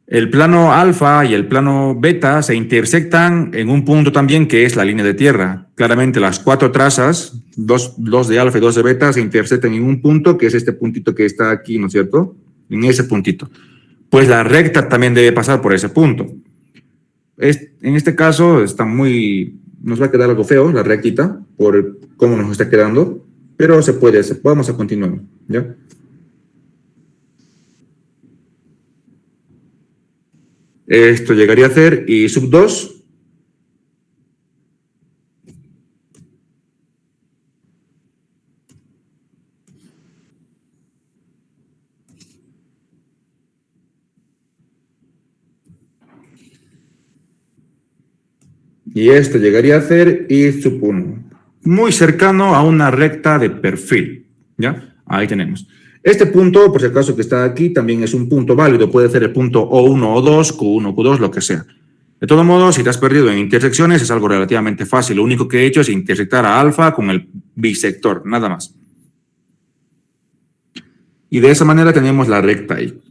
el plano alfa y el plano beta se intersectan en un punto también que es la línea de tierra. Claramente las 4 trazas, dos de alfa y 2 de beta, se intersectan en un punto que es este puntito que está aquí, ¿no es cierto? En ese puntito. Pues la recta también debe pasar por ese punto. En este caso nos va a quedar algo feo la rectita por cómo nos está quedando, pero se puede, vamos a continuar, ¿ya? Esto llegaría a ser y sub 2. Y esto llegaría a ser y sub 1. Muy cercano a una recta de perfil, ¿ya? Ahí tenemos. Este punto, por si acaso que está aquí, también es un punto válido. Puede ser el punto O1, O2, Q1, Q2, lo que sea. De todo modo, si te has perdido en intersecciones, es algo relativamente fácil. Lo único que he hecho es intersectar a alfa con el bisector, nada más. Y de esa manera tenemos la recta ahí.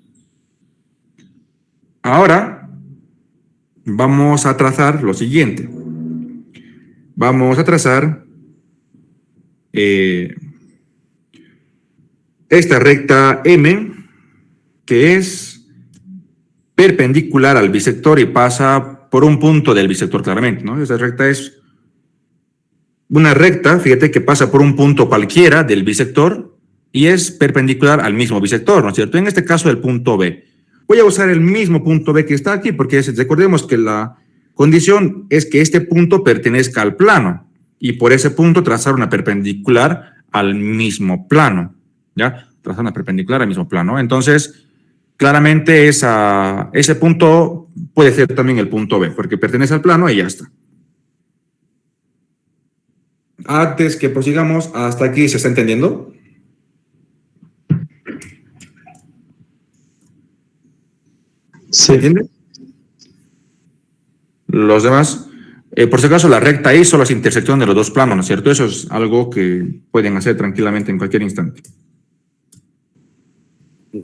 Ahora, vamos a trazar lo siguiente. Vamos a trazar esta recta M, que es perpendicular al bisector y pasa por un punto del bisector claramente, ¿no? Esta recta es una recta, fíjate que pasa por un punto cualquiera del bisector y es perpendicular al mismo bisector, ¿no es cierto? En este caso el punto B. Voy a usar el mismo punto B que está aquí porque recordemos que la condición es que este punto pertenezca al plano y por ese punto trazar una perpendicular al mismo plano. ¿Ya? Trazar una perpendicular al mismo plano. Entonces, claramente ese punto puede ser también el punto B, porque pertenece al plano y ya está. Antes que prosigamos, hasta aquí, ¿se está entendiendo? ¿Se entiende? Los demás, por si acaso, la recta I solo es intersección de los dos planos, ¿no es cierto? Eso es algo que pueden hacer tranquilamente en cualquier instante.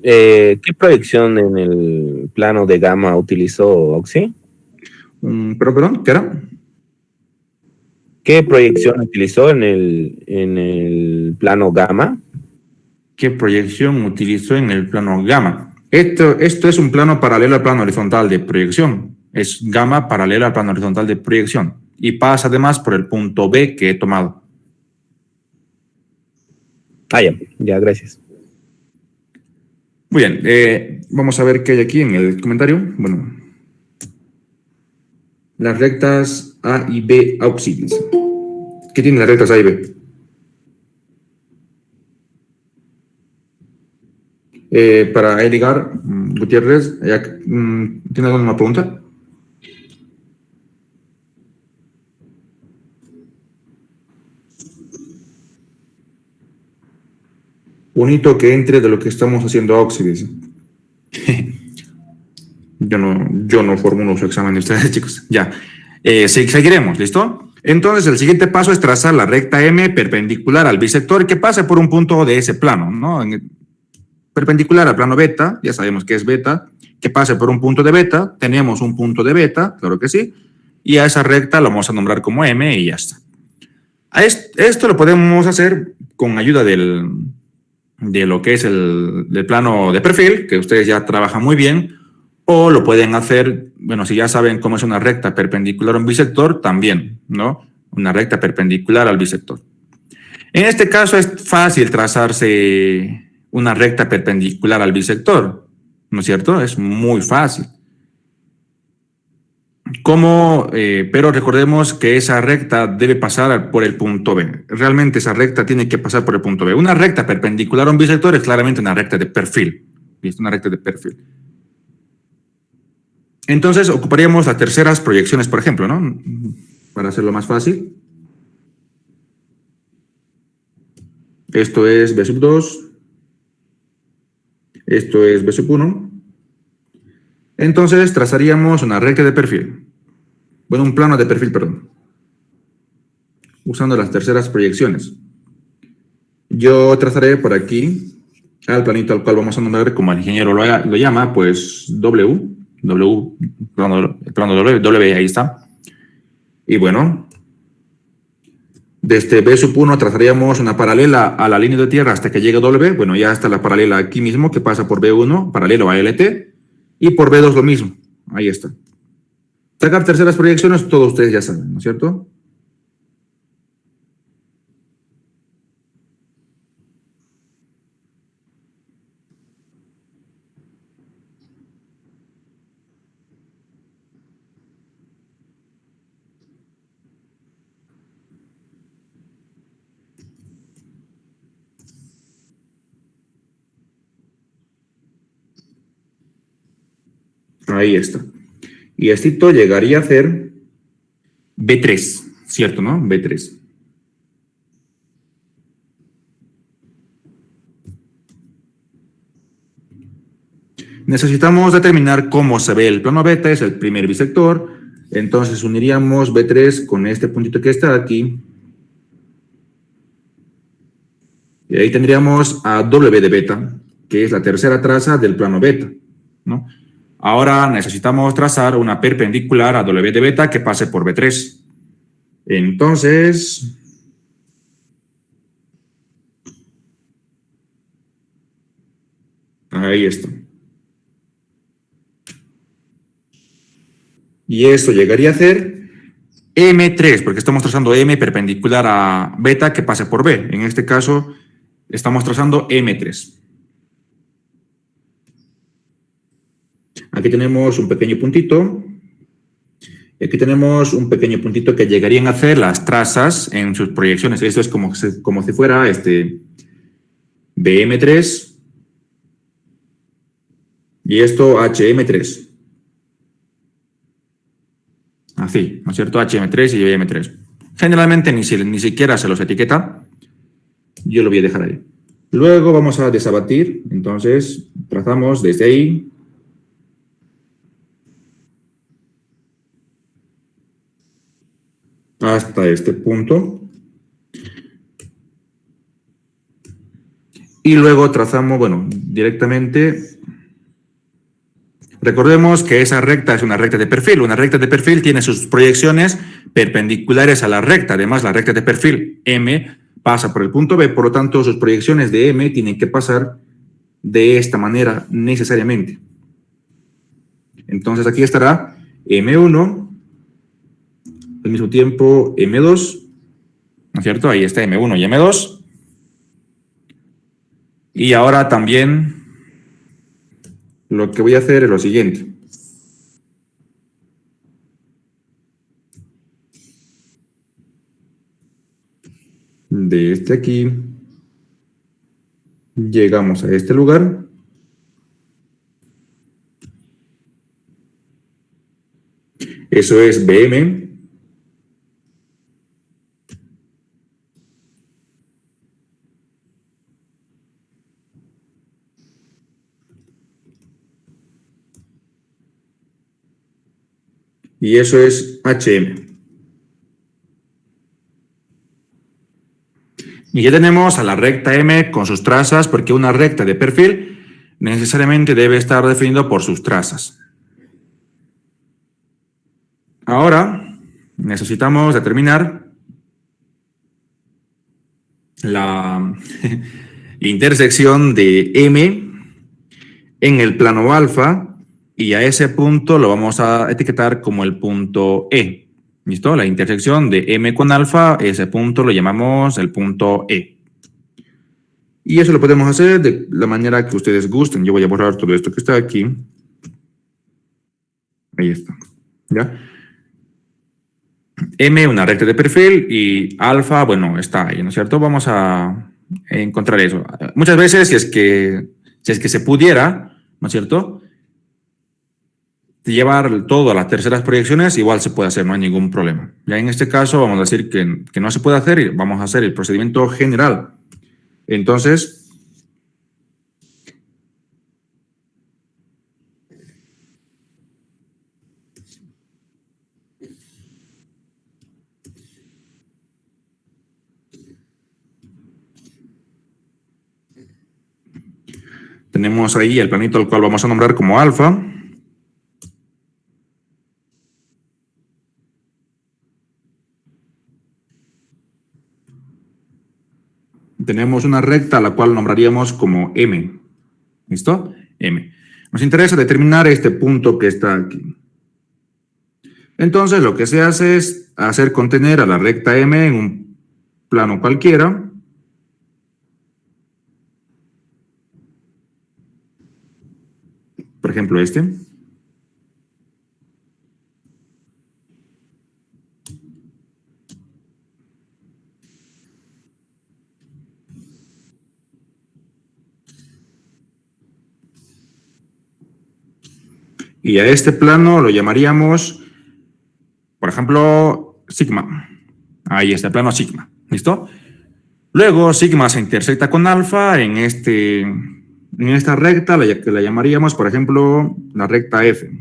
¿Qué proyección en el plano de gamma utilizó Oxy? Perdón, ¿qué era? ¿Qué proyección utilizó en el plano gamma? ¿Qué proyección utilizó en el plano gamma? Esto es un plano paralelo al plano horizontal de proyección. Es gamma paralelo al plano horizontal de proyección. Y pasa además por el punto B que he tomado. Ya, gracias. Muy bien, vamos a ver qué hay aquí en el comentario. Bueno, las rectas A y B auxiliares. ¿Qué tienen las rectas A y B? Para Edgar Gutiérrez, ¿tiene alguna pregunta? Bonito que entre de lo que estamos haciendo Oxy. Yo no formulo su examen de ustedes, chicos. Ya. Seguiremos, ¿listo? Entonces, el siguiente paso es trazar la recta M perpendicular al bisector que pase por un punto de ese plano, ¿no? Perpendicular al plano beta, ya sabemos que es beta, que pase por un punto de beta, tenemos un punto de beta, claro que sí, y a esa recta lo vamos a nombrar como M y ya está. Esto lo podemos hacer con ayuda de lo que es el plano de perfil, que ustedes ya trabajan muy bien, o lo pueden hacer, bueno, si ya saben cómo es una recta perpendicular a un bisector, también, ¿no? Una recta perpendicular al bisector. En este caso es fácil trazarse una recta perpendicular al bisector, ¿no es cierto? Es muy fácil. Pero recordemos que esa recta debe pasar por el punto B. Realmente esa recta tiene que pasar por el punto B. Una recta perpendicular a un bisector es claramente una recta de perfil. ¿Listo? Una recta de perfil. Entonces ocuparíamos las terceras proyecciones, por ejemplo, ¿no? Para hacerlo más fácil. Esto es B sub 2. Esto es B sub 1. Entonces trazaríamos una recta de perfil. Bueno, un plano de perfil, perdón. Usando las terceras proyecciones. Yo trazaré por aquí al planito al cual vamos a nombrar, como el ingeniero lo llama, pues plano W, ahí está. Y bueno, desde B sub 1 trazaríamos una paralela a la línea de tierra hasta que llegue W. Bueno, ya está la paralela aquí mismo que pasa por B1, paralelo a LT. Y por B2 lo mismo. Ahí está. Sacar terceras proyecciones, todos ustedes ya saben, ¿no es cierto? Ahí está. Y esto llegaría a ser B3, ¿cierto, no? B3. Necesitamos determinar cómo se ve el plano beta, es el primer bisector. Entonces uniríamos B3 con este puntito que está aquí. Y ahí tendríamos a W de beta, que es la tercera traza del plano beta, ¿no? Ahora necesitamos trazar una perpendicular a W de beta que pase por B3. Entonces, ahí está. Y esto llegaría a ser M3, porque estamos trazando M perpendicular a beta que pase por B. En este caso, estamos trazando M3. Aquí tenemos un pequeño puntito. Y aquí tenemos un pequeño puntito que llegarían a hacer las trazas en sus proyecciones. Esto es como si fuera BM3 y esto HM3. Así, ¿no es cierto? HM3 y BM3. Generalmente ni siquiera se los etiqueta. Yo lo voy a dejar ahí. Luego vamos a desabatir. Entonces, trazamos desde ahí hasta este punto. Y luego trazamos, bueno, directamente. Recordemos que esa recta es una recta de perfil. Una recta de perfil tiene sus proyecciones perpendiculares a la recta. Además, la recta de perfil M pasa por el punto B, por lo tanto, sus proyecciones de M tienen que pasar de esta manera necesariamente. Entonces, aquí estará M1, al mismo tiempo M2, ¿no es cierto? Ahí está M1 y M2. Y ahora también lo que voy a hacer es lo siguiente. Desde aquí llegamos a este lugar. Eso es BM. Y eso es HM. Y ya tenemos a la recta M con sus trazas, porque una recta de perfil necesariamente debe estar definido por sus trazas. Ahora necesitamos determinar la intersección de M en el plano alfa y a ese punto lo vamos a etiquetar como el punto E. ¿Listo? La intersección de M con alfa, ese punto lo llamamos el punto E. Y eso lo podemos hacer de la manera que ustedes gusten. Yo voy a borrar todo esto que está aquí. Ahí está. ¿Ya? M, una recta de perfil, y alfa, bueno, está ahí, ¿no es cierto? Vamos a encontrar eso. Muchas veces, si es que se pudiera, ¿no es cierto?, llevar todo a las terceras proyecciones, igual se puede hacer, no hay ningún problema. Ya en este caso vamos a decir que no se puede hacer y vamos a hacer el procedimiento general. Entonces, Tenemos ahí el planito al cual vamos a nombrar como alfa. Tenemos una recta a la cual nombraríamos como M. ¿Listo? M. Nos interesa determinar este punto que está aquí. Entonces, lo que se hace es hacer contener a la recta M en un plano cualquiera. Por ejemplo, este. Y a este plano lo llamaríamos, por ejemplo, sigma. Ahí está el plano sigma. ¿Listo? Luego, sigma se intersecta con alfa en esta recta, que la llamaríamos, por ejemplo, la recta F.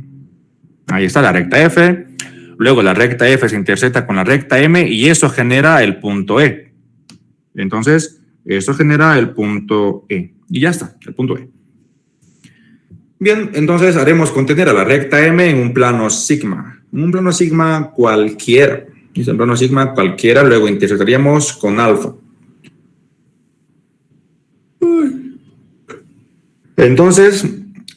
Ahí está la recta F. Luego la recta F se intersecta con la recta M y eso genera el punto E. Entonces, eso genera el punto E. Y ya está, el punto E. Bien, entonces haremos contener a la recta M en un plano sigma. En un plano sigma cualquiera. Y en plano sigma cualquiera, luego intersectaríamos con alfa. Entonces,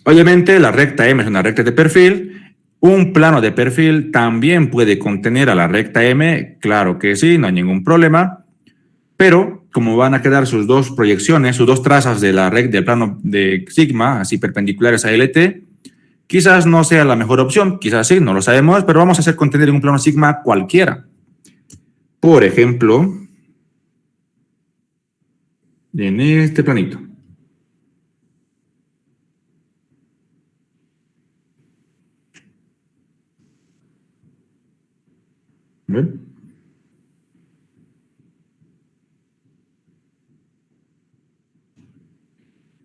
obviamente la recta M es una recta de perfil. Un plano de perfil también puede contener a la recta M, claro que sí, no hay ningún problema. Pero como van a quedar sus dos proyecciones, sus dos trazas de la recta del plano de sigma, así perpendiculares a LT, quizás no sea la mejor opción, quizás sí, no lo sabemos, pero vamos a hacer contener en un plano sigma cualquiera. Por ejemplo, en este planito. ¿Ven?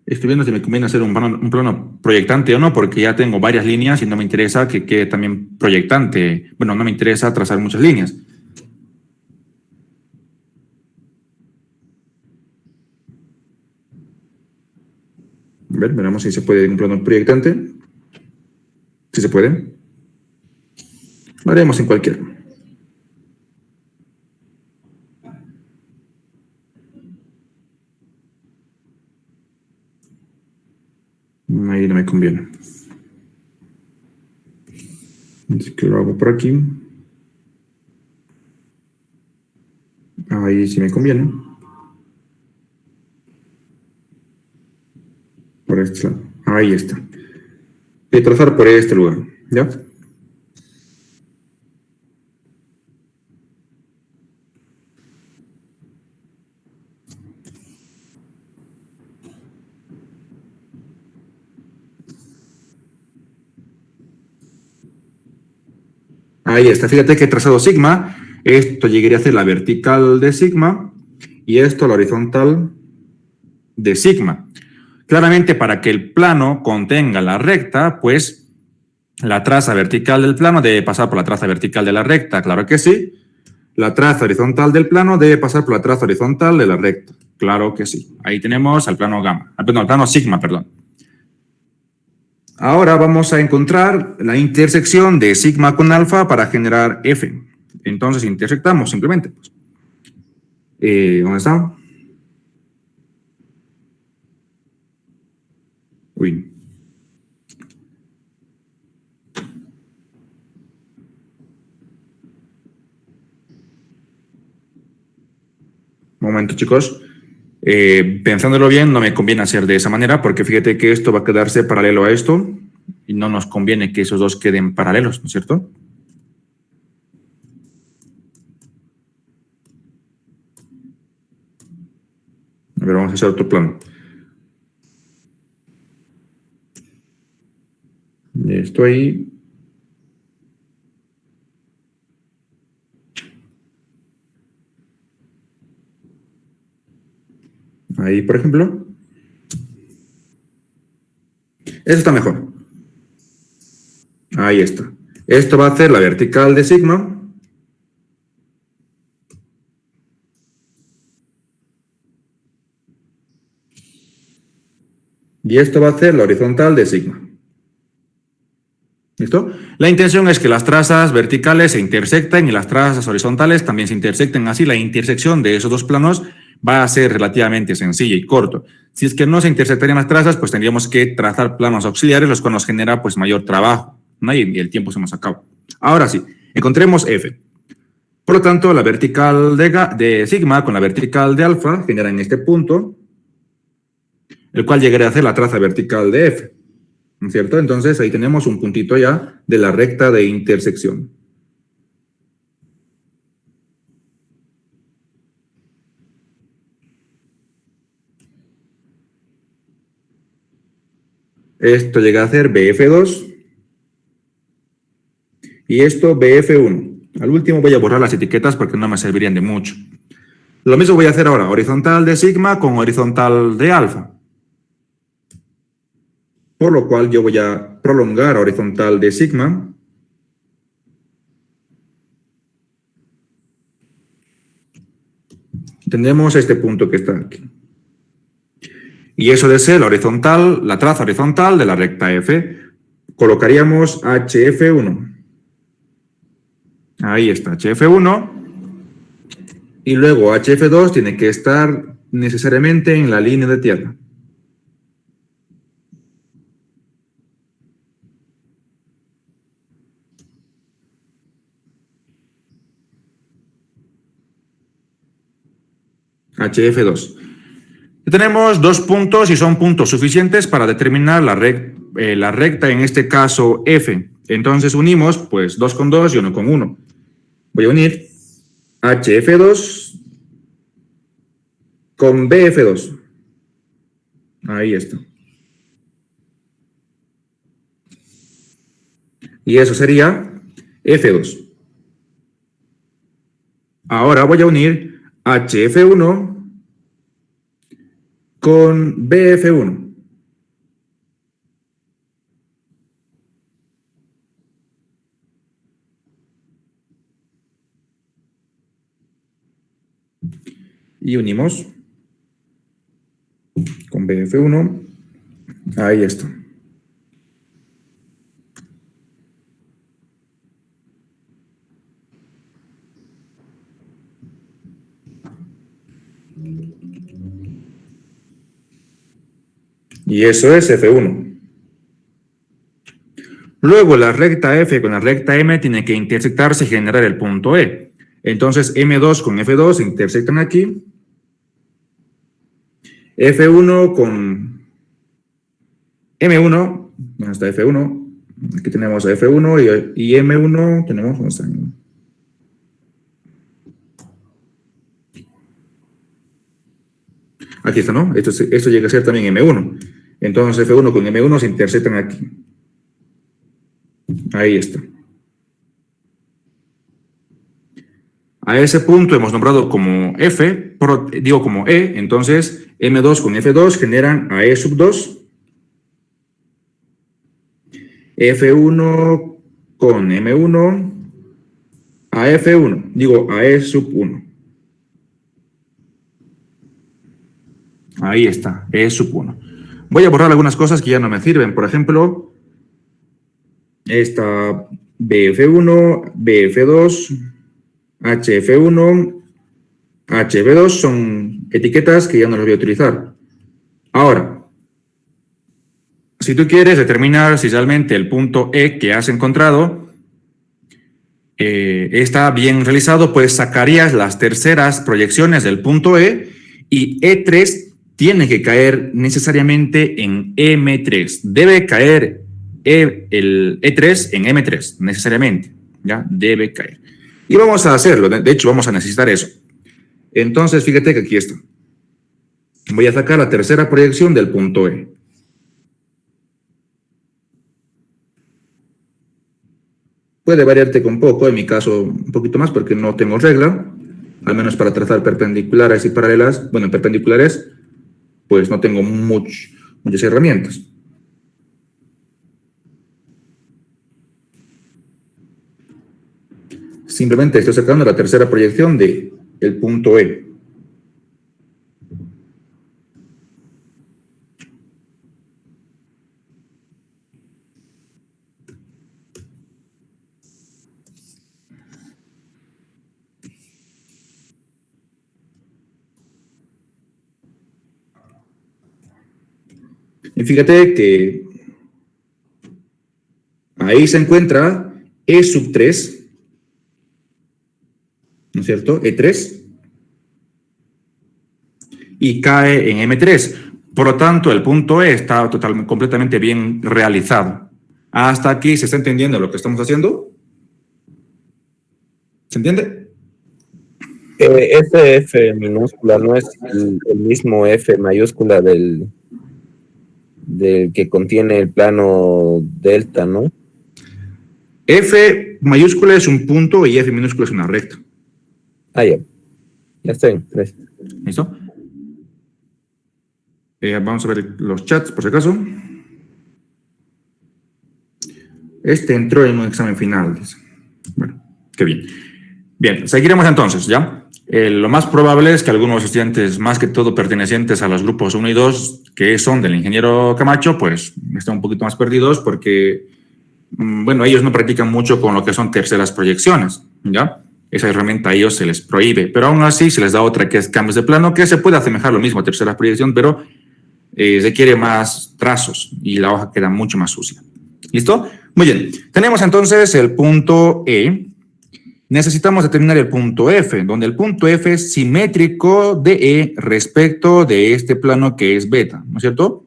Estoy viendo si me conviene hacer un plano proyectante o no, porque ya tengo varias líneas y no me interesa que quede también proyectante. Bueno, no me interesa trazar muchas líneas. A ver, veremos si se puede un plano proyectante. Si se puede. Lo haremos en cualquiera. Ahí no me conviene. Así que lo hago por aquí. Ahí sí me conviene. Por este lado. Ahí está. Y trazar por este lugar. ¿Ya? Ahí está. Fíjate que he trazado sigma. Esto llegaría a ser la vertical de sigma. Y esto la horizontal de sigma. Claramente, para que el plano contenga la recta, pues la traza vertical del plano debe pasar por la traza vertical de la recta, claro que sí. La traza horizontal del plano debe pasar por la traza horizontal de la recta, claro que sí. Ahí tenemos al plano gamma, al plano sigma, perdón. Ahora vamos a encontrar la intersección de sigma con alfa para generar F. Entonces intersectamos simplemente. ¿Dónde está? Uy. Momento, chicos. Pensándolo bien, no me conviene hacer de esa manera porque fíjate que esto va a quedarse paralelo a esto y no nos conviene que esos dos queden paralelos, ¿no es cierto? A ver, vamos a hacer otro plano. Esto ahí. Ahí, por ejemplo. Eso está mejor. Ahí está. Esto va a ser la vertical de sigma. Y esto va a ser la horizontal de sigma. ¿Listo? La intención es que las trazas verticales se intersecten y las trazas horizontales también se intersecten. Así, la intersección de esos dos planos va a ser relativamente sencilla y corto. Si es que no se intersectarían las trazas, pues tendríamos que trazar planos auxiliares, los cuales nos genera pues mayor trabajo, ¿no? Y el tiempo se nos acaba. Ahora sí, encontremos F. Por lo tanto, la vertical de sigma con la vertical de alfa generan este punto, el cual llegaría a ser la traza vertical de F, ¿no es cierto? Entonces, ahí tenemos un puntito ya de la recta de intersección. Esto llega a ser BF2 y esto BF1. Al último voy a borrar las etiquetas porque no me servirían de mucho. Lo mismo voy a hacer ahora, horizontal de sigma con horizontal de alfa. Por lo cual yo voy a prolongar a horizontal de sigma. Tenemos este punto que está aquí. Y eso de ser la horizontal, la traza horizontal de la recta F, colocaríamos HF1. Ahí está, HF1. Y luego HF2 tiene que estar necesariamente en la línea de tierra. HF2. Tenemos dos puntos y son puntos suficientes para determinar la recta, en este caso F. Entonces unimos pues 2 con 2 y 1 con 1. Voy a unir HF2 con BF2. Ahí está. Y eso sería F2. Ahora voy a unir HF1 con BF1. Y unimos con BF1. Ahí está. Y eso es F1. Luego la recta F con la recta M tiene que intersectarse y generar el punto E. Entonces M2 con F2 se intersectan aquí. F1 con M1, ¿dónde está F1? Aquí tenemos a F1 y M1 tenemos, ¿dónde está? Aquí está, ¿no? Esto llega a ser también M1. Entonces F1 con M1 se intersectan aquí. Ahí está. A ese punto hemos nombrado como F, digo como E, entonces M2 con F2 generan a E sub 2. F1 con M1 a F1, digo a E sub 1. Ahí está, E sub 1. Voy a borrar algunas cosas que ya no me sirven. Por ejemplo, esta BF1, BF2, HF1, HB2 son etiquetas que ya no las voy a utilizar. Ahora, si tú quieres determinar si realmente el punto E que has encontrado está bien realizado, pues sacarías las terceras proyecciones del punto E y E3 tiene que caer necesariamente en M3. Debe caer el E3 en M3, necesariamente. ¿Ya? Debe caer. Y vamos a hacerlo. De hecho, vamos a necesitar eso. Entonces, fíjate que aquí está. Voy a sacar la tercera proyección del punto E. Puede variarte con poco, en mi caso un poquito más porque no tengo regla, al menos para trazar perpendiculares y paralelas. Bueno, perpendiculares, pues no tengo muchas herramientas. Simplemente estoy sacando la tercera proyección del punto E. Y fíjate que ahí se encuentra E sub 3, ¿no es cierto? E3. Y cae en M3. Por lo tanto, el punto E está completamente bien realizado. ¿Hasta aquí se está entendiendo lo que estamos haciendo? ¿Se entiende? Ese F minúscula no es el mismo F mayúscula del que contiene el plano delta, ¿no? F mayúscula es un punto y F minúscula es una recta. Ah, ya. Ya está bien. Gracias. ¿Listo? Vamos a ver los chats, por si acaso. Este entró en un examen final. Dice. Bueno, qué bien. Bien, seguiremos entonces, ¿ya? Lo más probable es que algunos estudiantes, más que todo pertenecientes a los grupos 1 y 2, que son del ingeniero Camacho, pues están un poquito más perdidos porque, bueno, ellos no practican mucho con lo que son terceras proyecciones, ¿ya? Esa herramienta a ellos se les prohíbe, pero aún así se les da otra que es cambios de plano, que se puede asemejar lo mismo a tercera proyección, pero requiere más trazos y la hoja queda mucho más sucia. ¿Listo? Muy bien. Tenemos entonces el punto E. Necesitamos determinar el punto F, donde el punto F es simétrico de E respecto de este plano que es beta, ¿no es cierto?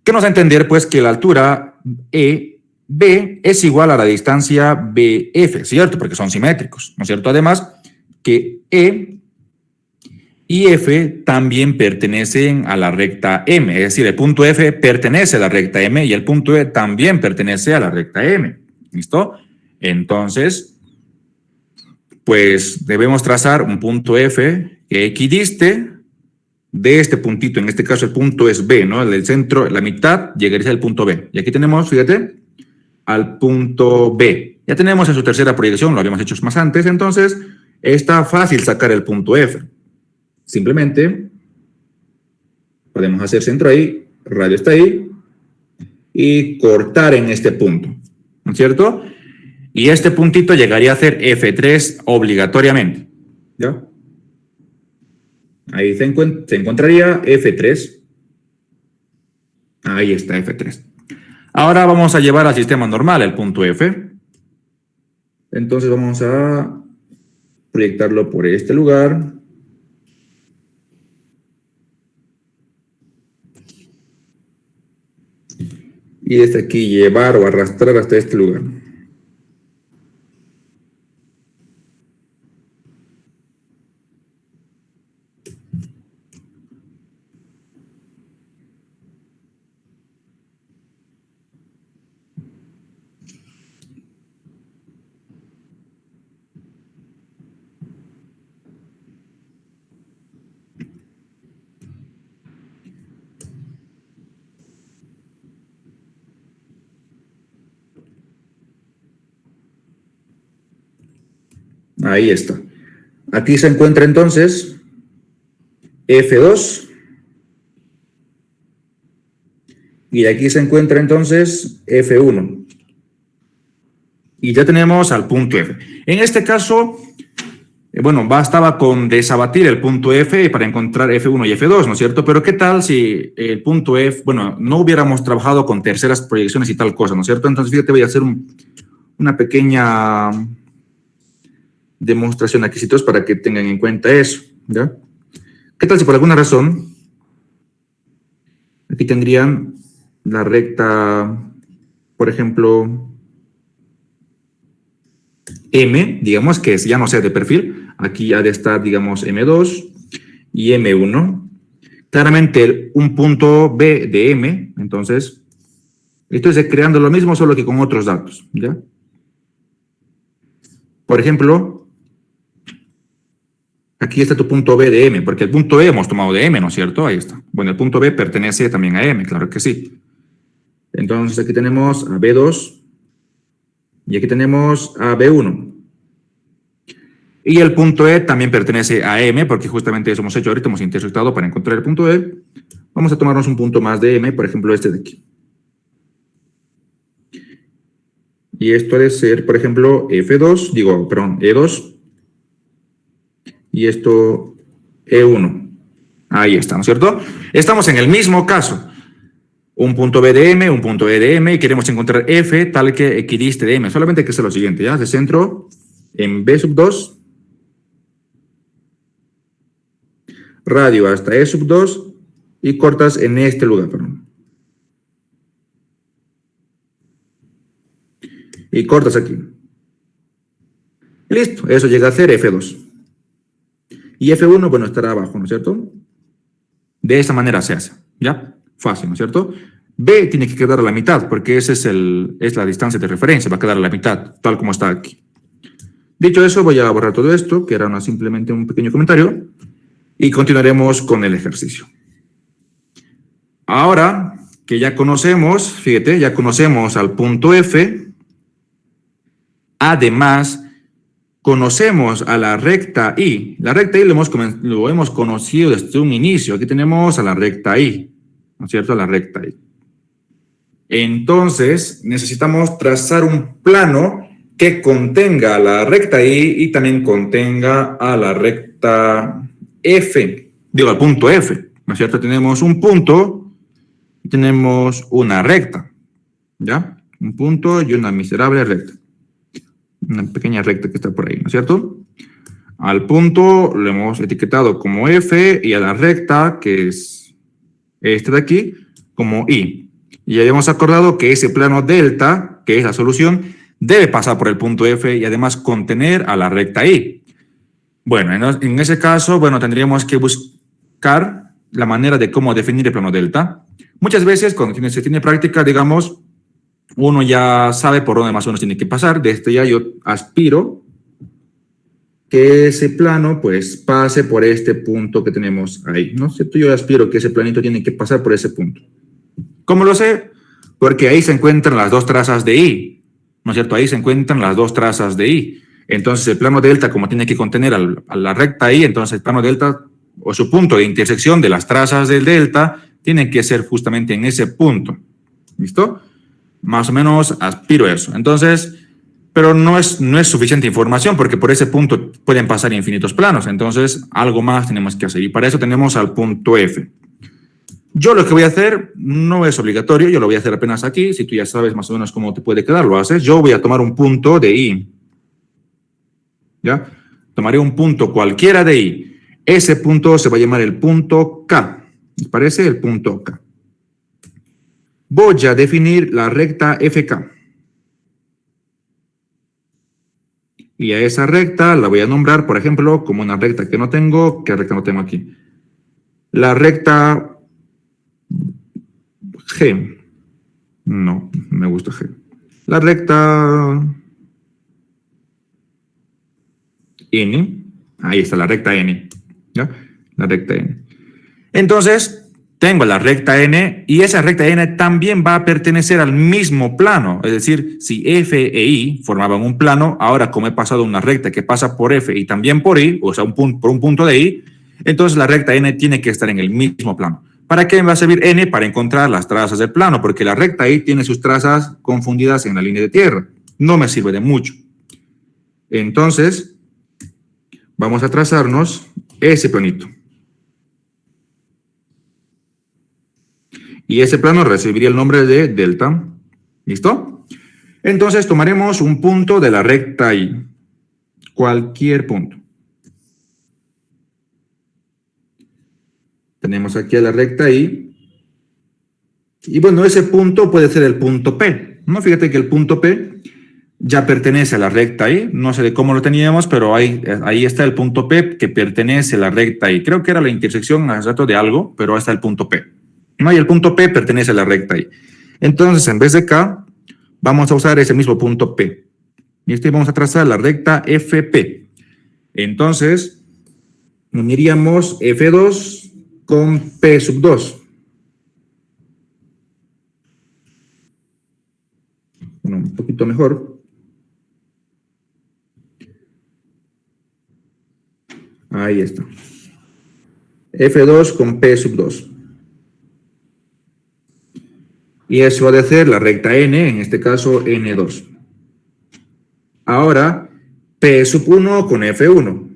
¿Qué nos da a entender? Pues que la altura EB es igual a la distancia BF, ¿cierto? Porque son simétricos, ¿no es cierto? Además, que E y F también pertenecen a la recta M, es decir, el punto F pertenece a la recta M y el punto E también pertenece a la recta M, ¿listo? Entonces, pues debemos trazar un punto F que equidiste de este puntito, en este caso el punto es B, ¿no? El centro, la mitad llegaría al punto B. Y aquí tenemos, fíjate, al punto B. Ya tenemos en su tercera proyección, lo habíamos hecho más antes, entonces está fácil sacar el punto F. Simplemente podemos hacer centro ahí, radio está ahí, y cortar en este punto, ¿no es cierto? Y este puntito llegaría a ser F3 obligatoriamente, ¿ya? Ahí se encontraría F3. Ahí está F3. Ahora vamos a llevar al sistema normal el punto F. Entonces vamos a proyectarlo por este lugar. Y desde aquí llevar o arrastrar hasta este lugar. Ahí está. Aquí se encuentra entonces F2. Y aquí se encuentra entonces F1. Y ya tenemos al punto F. En este caso, bueno, bastaba con desabatir el punto F para encontrar F1 y F2, ¿no es cierto? Pero ¿qué tal si el punto F, bueno, no hubiéramos trabajado con terceras proyecciones y tal cosa, ¿no es cierto? Entonces, fíjate, voy a hacer una pequeña demostración aquí, para que tengan en cuenta eso, ¿ya? ¿Qué tal si por alguna razón aquí tendrían la recta, por ejemplo, M, digamos que ya no sea de perfil, aquí ha de estar, digamos, M2 y M1. Claramente un punto B de M, entonces, esto es creando lo mismo, solo que con otros datos, ¿ya? Por ejemplo, aquí está tu punto B de M, porque el punto E hemos tomado de M, ¿no es cierto? Ahí está. Bueno, el punto B pertenece también a M, claro que sí. Entonces, aquí tenemos a B2 y aquí tenemos a B1. Y el punto E también pertenece a M, porque justamente eso hemos hecho ahorita, hemos intersectado para encontrar el punto E. Vamos a tomarnos un punto más de M, por ejemplo, este de aquí. Y esto ha de ser, por ejemplo, F2, E2. Y esto, E1. Ahí está, ¿no es cierto? Estamos en el mismo caso. un punto B de M, un punto E de M, y queremos encontrar F tal que equidiste de M. Solamente hay que hacer lo siguiente, ¿ya? De centro en B sub 2, radio hasta E sub 2, y cortas en este lugar, perdón. Y cortas aquí. Y listo, eso llega a ser F2. Y F1, bueno, estará abajo, ¿no es cierto? De esa manera se hace, ¿ya? Fácil, ¿no es cierto? B tiene que quedar a la mitad, porque esa es la distancia de referencia, va a quedar a la mitad, tal como está aquí. Dicho eso, voy a borrar todo esto, que era simplemente un pequeño comentario, y continuaremos con el ejercicio. Ahora que ya conocemos, fíjate, ya conocemos al punto F, además conocemos a la recta I. La recta I lo hemos conocido desde un inicio. Aquí tenemos a la recta I, ¿no es cierto? A la recta I. Entonces, necesitamos trazar un plano que contenga a la recta I y también contenga a la recta F. Digo, al punto F, ¿no es cierto? Tenemos un punto y tenemos una recta, ¿ya? Un punto y una miserable recta. Una pequeña recta que está por ahí, ¿no es cierto? Al punto lo hemos etiquetado como F y a la recta, que es este de aquí, como I. Y ya hemos acordado que ese plano delta, que es la solución, debe pasar por el punto F y además contener a la recta I. Bueno, en ese caso, bueno, tendríamos que buscar la manera de cómo definir el plano delta. Muchas veces, cuando se tiene práctica, digamos, uno ya sabe por dónde más o menos tiene que pasar. De este ya yo aspiro que ese plano pues pase por este punto que tenemos ahí, ¿no es cierto? Yo aspiro que ese planito tiene que pasar por ese punto. ¿Cómo lo sé? Porque ahí se encuentran las dos trazas de I, ¿no es cierto? Ahí se encuentran las dos trazas de I. Entonces el plano delta, como tiene que contener a la recta I, entonces el plano delta o su punto de intersección de las trazas del delta tiene que ser justamente en ese punto. ¿Listo? Más o menos aspiro a eso. Entonces, pero no es suficiente información porque por ese punto pueden pasar infinitos planos. Entonces, algo más tenemos que hacer. Y para eso tenemos al punto F. Yo lo que voy a hacer no es obligatorio. Yo lo voy a hacer apenas aquí. Si tú ya sabes más o menos cómo te puede quedar, lo haces. Yo voy a tomar un punto de I. ¿Ya? Tomaré un punto cualquiera de I. Ese punto se va a llamar el punto K. ¿Les parece? El punto K. Voy a definir la recta FK. Y a esa recta la voy a nombrar, por ejemplo, como una recta que no tengo. ¿Qué recta no tengo aquí? La recta G. No, me gusta G. La recta N. Ahí está la recta N. ¿Ya? La recta N. Entonces, tengo la recta N y esa recta N también va a pertenecer al mismo plano. Es decir, si F e I formaban un plano, ahora como he pasado una recta que pasa por F y también por I, o sea, por un punto de I, entonces la recta N tiene que estar en el mismo plano. ¿Para qué me va a servir N? Para encontrar las trazas del plano, porque la recta I tiene sus trazas confundidas en la línea de tierra. No me sirve de mucho. Entonces, vamos a trazarnos ese planito. Y ese plano recibiría el nombre de delta. ¿Listo? Entonces tomaremos un punto de la recta I. Cualquier punto. Tenemos aquí a la recta I. Y bueno, ese punto puede ser el punto P. ¿No? Fíjate que el punto P ya pertenece a la recta I. No sé de cómo lo teníamos, pero ahí está el punto P que pertenece a la recta I. Creo que era la intersección hace rato de algo, pero ahí está el punto P. ¿No? Y el punto P pertenece a la recta I. Entonces, en vez de K, vamos a usar ese mismo punto P. Y este vamos a trazar la recta FP. Entonces, uniríamos F2 con P sub 2. Bueno, un poquito mejor. Ahí está. F2 con P sub 2. Y eso va a ser la recta N, en este caso N2. Ahora, P sub 1 con F1.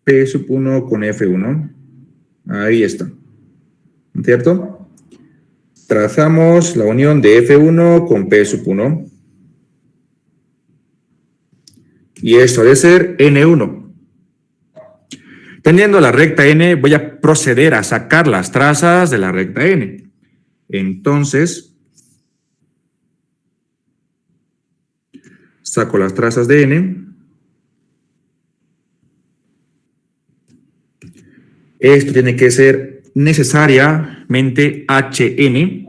P sub 1 con F1. Ahí está. ¿Cierto? trazamos la unión de F1 con P sub 1. Y esto debe ser N1. Teniendo la recta N, voy a proceder a sacar las trazas de la recta N. Entonces, saco las trazas de N. Esto tiene que ser necesariamente HN.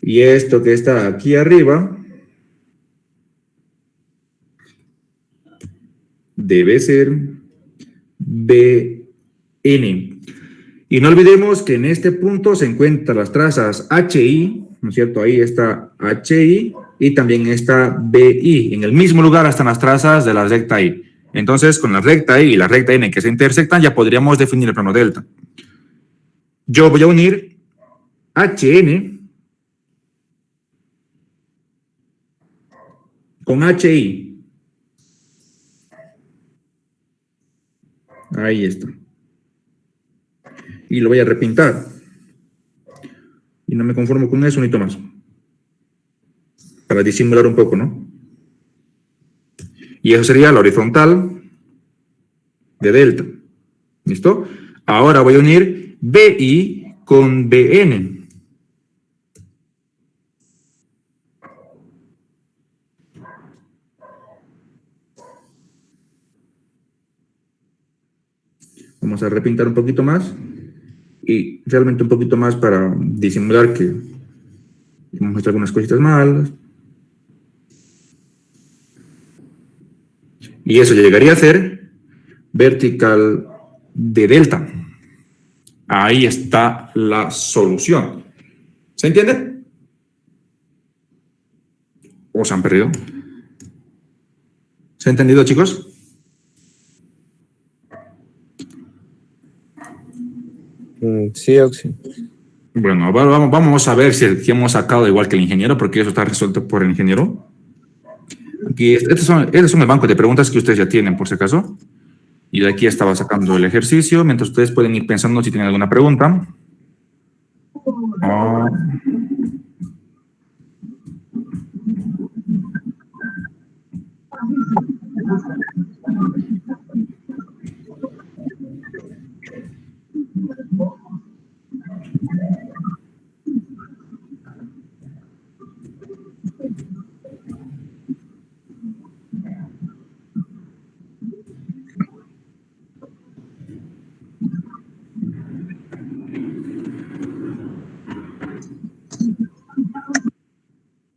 Y esto que está aquí arriba debe ser BN. Y no olvidemos que en este punto se encuentran las trazas HI, ¿no es cierto? Ahí está HI y también está BI. En el mismo lugar están las trazas de la recta I. Entonces, con la recta I y la recta N que se intersectan, ya podríamos definir el plano delta. Yo voy a unir HN con HI. Ahí está. Y lo voy a repintar. Y no me conformo con eso, necesito más. Para disimular un poco, ¿no? Y eso sería la horizontal de delta. ¿Listo? Ahora voy a unir BI con BN. Vamos a repintar un poquito más. Y realmente un poquito más para disimular que hemos hecho algunas cositas malas. Y eso llegaría a ser vertical de delta. Ahí está la solución. ¿Se entiende? ¿O se han perdido? ¿Se ha entendido, chicos? Sí, Oxy. Bueno, vamos a ver si hemos sacado igual que el ingeniero, porque eso está resuelto por el ingeniero. Aquí, estos son el banco de preguntas que ustedes ya tienen, por si acaso. Y de aquí estaba sacando el ejercicio, mientras ustedes pueden ir pensando si tienen alguna pregunta.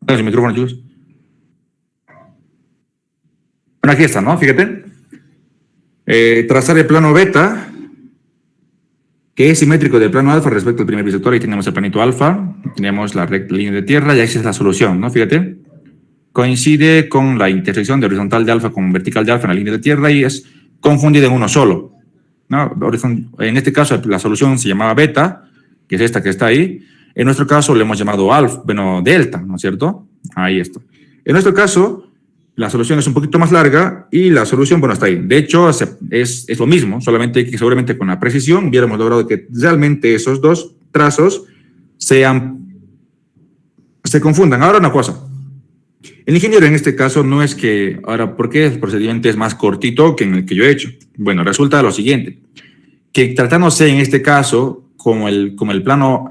El micrófono, chicos. Bueno, aquí está, ¿no? Fíjate. Trazar el plano beta, que es simétrico del plano alfa respecto al primer bisector. Ahí tenemos el planito alfa, tenemos la recta línea de tierra y ahí es la solución, ¿no? Fíjate. Coincide con la intersección de horizontal de alfa con vertical de alfa en la línea de tierra y es confundida en uno solo, ¿no? En este caso, la solución se llamaba beta, que es esta que está ahí. En nuestro caso, le hemos llamado alfa, bueno, delta, ¿no es cierto? Ahí está. En nuestro caso, la solución es un poquito más larga y la solución, bueno, está ahí. De hecho, es lo mismo, solamente que seguramente con la precisión hubiéramos logrado que realmente esos dos trazos se confundan. Ahora una cosa. El ingeniero en este caso no es que, ahora, ¿por qué el procedimiento es más cortito que en el que yo he hecho? Bueno, resulta lo siguiente, que tratándose en este caso, como el plano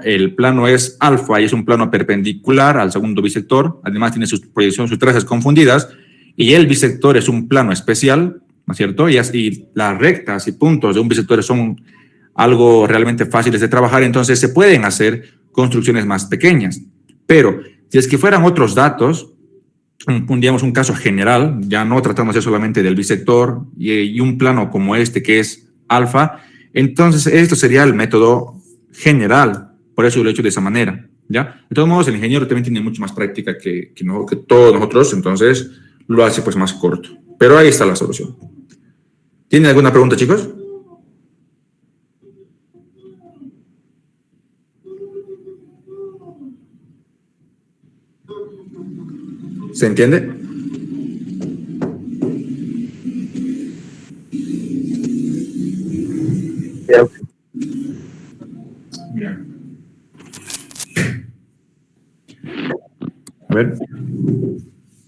es alfa y es un plano perpendicular al segundo bisector, además tiene sus proyecciones, sus trazas confundidas, y el bisector es un plano especial, ¿no es cierto? Y las rectas y puntos de un bisector son algo realmente fáciles de trabajar, entonces se pueden hacer construcciones más pequeñas. Pero si es que fueran otros datos, digamos un caso general, ya no tratándose solamente del bisector y un plano como este que es alfa, entonces esto sería el método general, por eso lo he hecho de esa manera, ¿ya? De todos modos, el ingeniero también tiene mucho más práctica que todos nosotros, entonces lo hace pues más corto. Pero ahí está la solución. ¿Tienen alguna pregunta, chicos? ¿Se entiende? ver.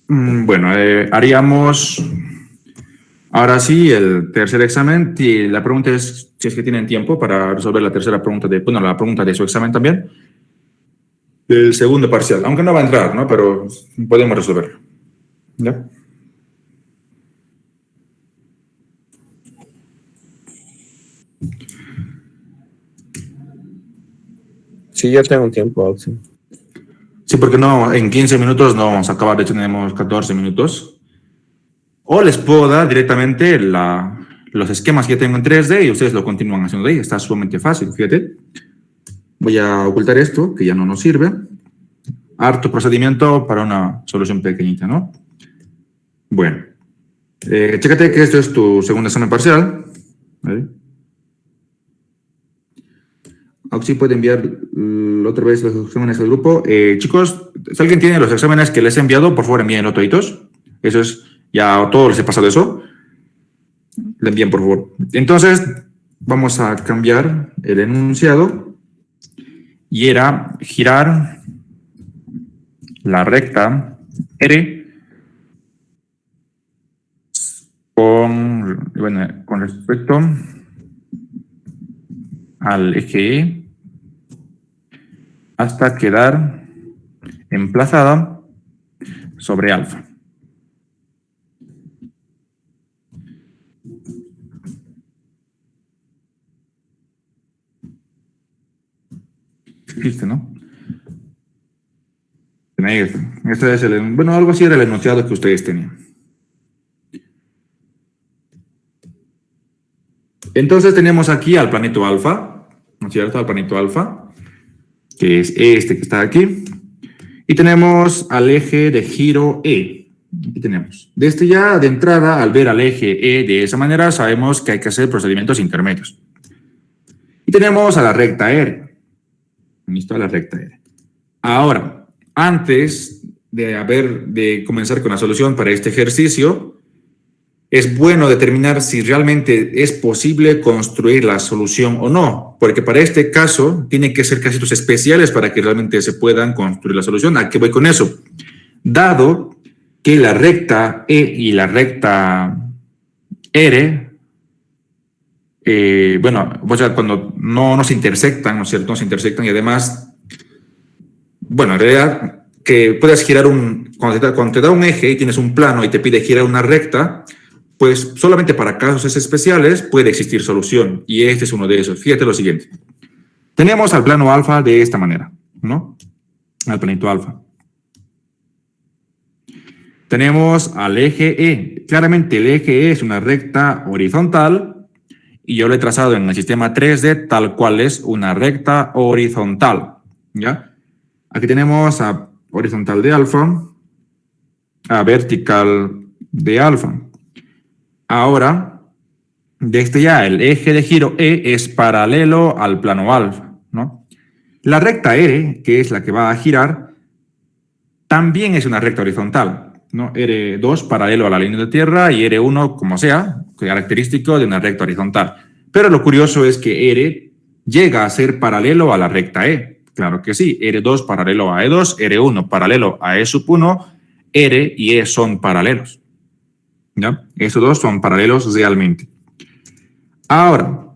Bueno, haríamos ahora sí el tercer examen. Y la pregunta es si es que tienen tiempo para resolver la tercera pregunta la pregunta de su examen también. El segundo parcial, aunque no va a entrar, ¿no? Pero podemos resolverlo. ¿Ya? Sí, yo tengo tiempo, Oxy. Sí, porque no, en 15 minutos no vamos a acabar, de hecho tenemos 14 minutos. O les puedo dar directamente los esquemas que yo tengo en 3D y ustedes lo continúan haciendo de ahí. Está sumamente fácil, fíjate. Voy a ocultar esto, que ya no nos sirve. Harto procedimiento para una solución pequeñita, ¿no? Bueno. Chécate que esto es tu segundo examen parcial. ¿Vale? Oxy puede enviar otra vez los exámenes al grupo. Chicos, si alguien tiene los exámenes que les he enviado, por favor envíenlo toditos. Eso es, ya a todos les he pasado eso. Le envíen, por favor. Entonces, vamos a cambiar el enunciado. Y era girar la recta R con respecto al eje E hasta quedar emplazada sobre alfa. ¿Viste, no? Este es algo así era el enunciado que ustedes tenían. Entonces tenemos aquí al planeta alfa, ¿no es cierto? Al planeta alfa, que es este que está aquí. Y tenemos al eje de giro E. Aquí tenemos. Desde ya de entrada, al ver al eje E de esa manera, sabemos que hay que hacer procedimientos intermedios. Y tenemos a la recta R. Listo, a la recta R. Ahora, antes de comenzar con la solución para este ejercicio, es bueno determinar si realmente es posible construir la solución o no, porque para este caso tiene que ser casitos especiales para que realmente se puedan construir la solución. ¿A qué voy con eso? Dado que la recta E y la recta R, cuando no se intersectan, ¿no es cierto? No se intersectan y además, bueno, en realidad, que puedas girar cuando te da un eje y tienes un plano y te pide girar una recta, pues solamente para casos especiales puede existir solución. Y este es uno de esos. Fíjate lo siguiente. Tenemos al plano alfa de esta manera, ¿no? Al planito alfa. Tenemos al eje E. Claramente el eje E es una recta horizontal y yo lo he trazado en el sistema 3D tal cual es una recta horizontal, ¿ya? Aquí tenemos a horizontal de alfa, a vertical de alfa. Ahora, desde ya el eje de giro E es paralelo al plano alfa, ¿no? La recta R, que es la que va a girar, también es una recta horizontal, ¿no? R2 paralelo a la línea de tierra y R1, como sea, característico de una recta horizontal. Pero lo curioso es que R llega a ser paralelo a la recta E. Claro que sí, R2 paralelo a E2, R1 paralelo a E1, R y E son paralelos. ¿Ya? Estos dos son paralelos realmente. Ahora,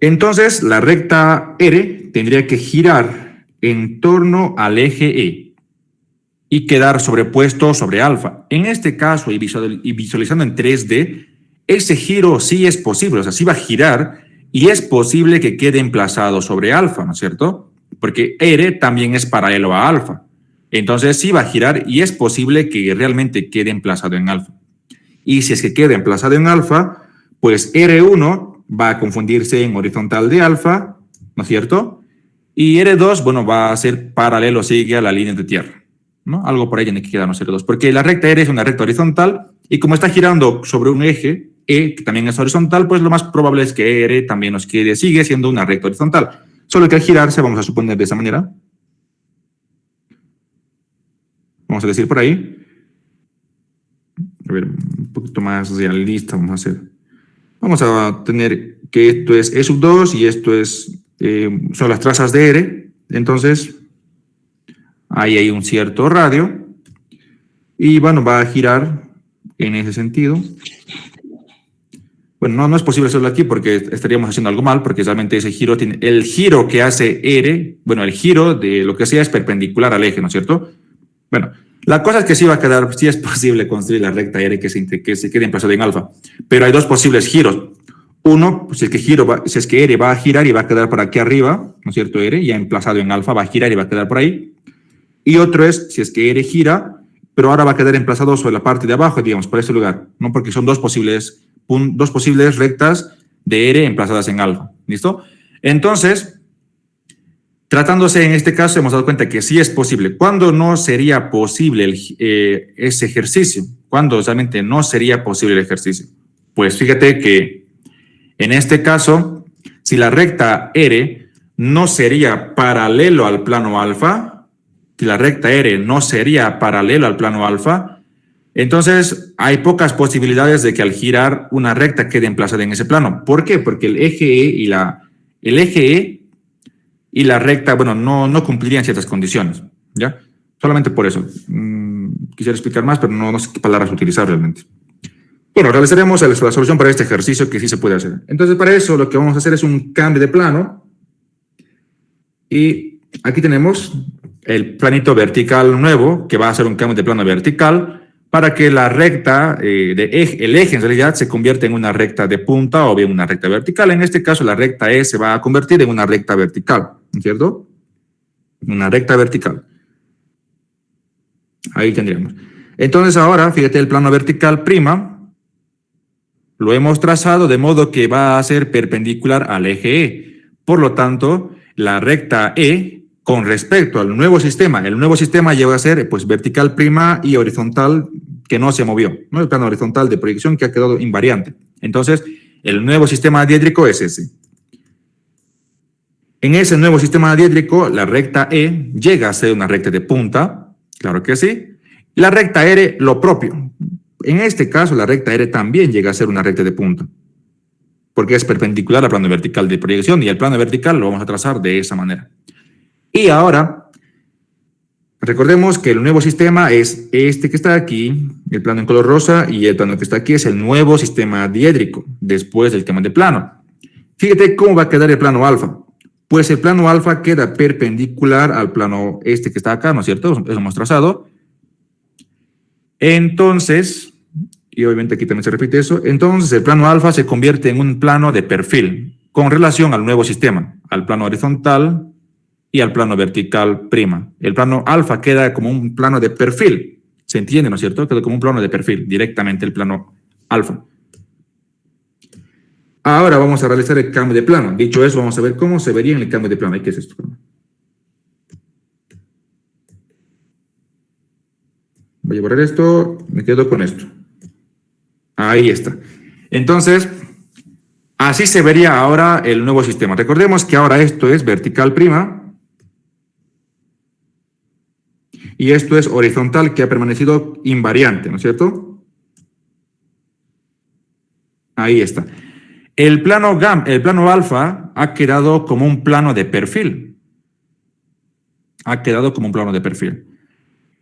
entonces la recta R tendría que girar en torno al eje E y quedar sobrepuesto sobre alfa. En este caso, y visualizando en 3D, ese giro sí es posible, o sea, sí va a girar y es posible que quede emplazado sobre alfa, ¿no es cierto? Porque R también es paralelo a alfa. Entonces sí va a girar y es posible que realmente quede emplazado en alfa. Y si es que queda emplazado en alfa, pues R1 va a confundirse en horizontal de alfa, ¿no es cierto? Y R2, bueno, va a ser paralelo, sigue a la línea de tierra, ¿no? Algo por ahí tiene que quedarnos R2, porque la recta R es una recta horizontal y como está girando sobre un eje E, que también es horizontal, pues lo más probable es que R también nos quede, sigue siendo una recta horizontal. Solo que al girarse, vamos a suponer de esa manera. Vamos a decir por ahí. A ver, un poquito más realista vamos a hacer. Vamos a tener que esto es E2 y esto es, son las trazas de R. Entonces, Ahí hay un cierto radio. Y bueno, va a girar en ese sentido. Bueno, no es posible hacerlo aquí porque estaríamos haciendo algo mal, porque realmente ese giro tiene, el giro que hace R, bueno, el giro de lo que sea es perpendicular al eje, ¿no es cierto? Bueno, la cosa es que sí va a quedar, sí es posible construir la recta R que se quede emplazada en alfa, pero hay dos posibles giros. Uno, si es que R va a girar y va a quedar por aquí arriba, ¿no es cierto? R ya emplazado en alfa va a girar y va a quedar por ahí. Y otro es, si es que R gira, pero ahora va a quedar emplazado sobre la parte de abajo, digamos, por este lugar, ¿no? Porque son dos posibles rectas de R emplazadas en alfa. ¿Listo? Entonces, tratándose en este caso, hemos dado cuenta que sí es posible. ¿Cuándo no sería posible ese ejercicio? ¿Cuándo realmente no sería posible el ejercicio? Pues fíjate que en este caso, si la recta R no sería paralelo al plano alfa, si la recta R no sería paralelo al plano alfa, entonces hay pocas posibilidades de que al girar una recta quede emplazada en ese plano. ¿Por qué? Porque el eje E y la recta, bueno, no cumplirían ciertas condiciones, ¿ya? Solamente por eso. Quisiera explicar más, pero no sé qué palabras utilizar realmente. Bueno, realizaremos la solución para este ejercicio que sí se puede hacer. Entonces, para eso lo que vamos a hacer es un cambio de plano. Y aquí tenemos el planito vertical nuevo, que va a ser un cambio de plano vertical, para que la recta, el eje en realidad se convierta en una recta de punta o bien una recta vertical. En este caso, la recta E se va a convertir en una recta vertical, ¿cierto? Una recta vertical. Ahí tendríamos. Entonces ahora, fíjate, el plano vertical prima lo hemos trazado de modo que va a ser perpendicular al eje E. Por lo tanto, la recta E, con respecto al nuevo sistema, el nuevo sistema lleva a ser pues vertical prima y horizontal que no se movió, ¿no? El plano horizontal de proyección que ha quedado invariante. Entonces, el nuevo sistema diédrico es ese. En ese nuevo sistema diédrico, la recta E llega a ser una recta de punta, claro que sí. La recta R, lo propio. En este caso, la recta R también llega a ser una recta de punta, porque es perpendicular al plano vertical de proyección y el plano vertical lo vamos a trazar de esa manera. Y ahora, recordemos que el nuevo sistema es este que está aquí, el plano en color rosa, y el plano que está aquí es el nuevo sistema diédrico, después del cambio de plano. Fíjate cómo va a quedar el plano alfa. Pues el plano alfa queda perpendicular al plano este que está acá, ¿no es cierto? Eso hemos trazado. Entonces, y obviamente aquí también se repite eso, entonces el plano alfa se convierte en un plano de perfil con relación al nuevo sistema, al plano horizontal y al plano vertical prima. El plano alfa queda como un plano de perfil, ¿se entiende, no es cierto? Queda como un plano de perfil, directamente el plano alfa. Ahora vamos a realizar el cambio de plano. Dicho eso, vamos a ver cómo se vería en el cambio de plano. ¿Qué es esto? Voy a borrar esto, me quedo con esto. Ahí está. Entonces, así se vería ahora el nuevo sistema. Recordemos que ahora esto es vertical prima y esto es horizontal, que ha permanecido invariante, ¿no es cierto? Ahí está. El plano alfa ha quedado como un plano de perfil. Ha quedado como un plano de perfil.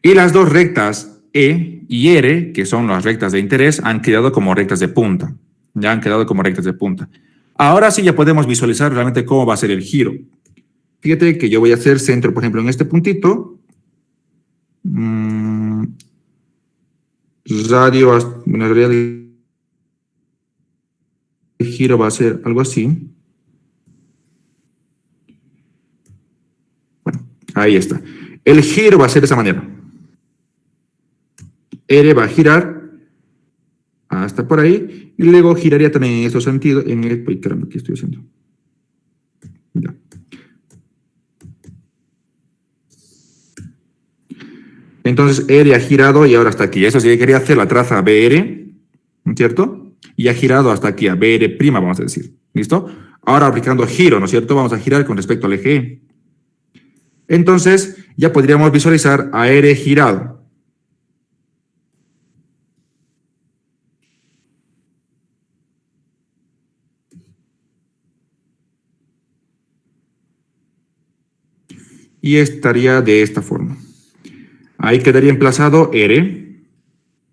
Y las dos rectas E y R, que son las rectas de interés, han quedado como rectas de punta. Ya han quedado como rectas de punta. Ahora sí ya podemos visualizar realmente cómo va a ser el giro. Fíjate que yo voy a hacer centro, por ejemplo, en este puntito. Radio, bueno, en realidad el giro va a ser algo así. Bueno, ahí está. El giro va a ser de esa manera. R va a girar hasta por ahí y luego giraría también en estos sentidos. Uy, caramba, ¿qué estoy haciendo? Ya. Entonces R ha girado y ahora hasta aquí. Eso sí, quería hacer la traza BR, ¿no es cierto? Y ha girado hasta aquí, a BR', vamos a decir. ¿Listo? Ahora aplicando giro, ¿no es cierto? Vamos a girar con respecto al eje E. Entonces, ya podríamos visualizar a R girado. Y estaría de esta forma. Ahí quedaría emplazado R,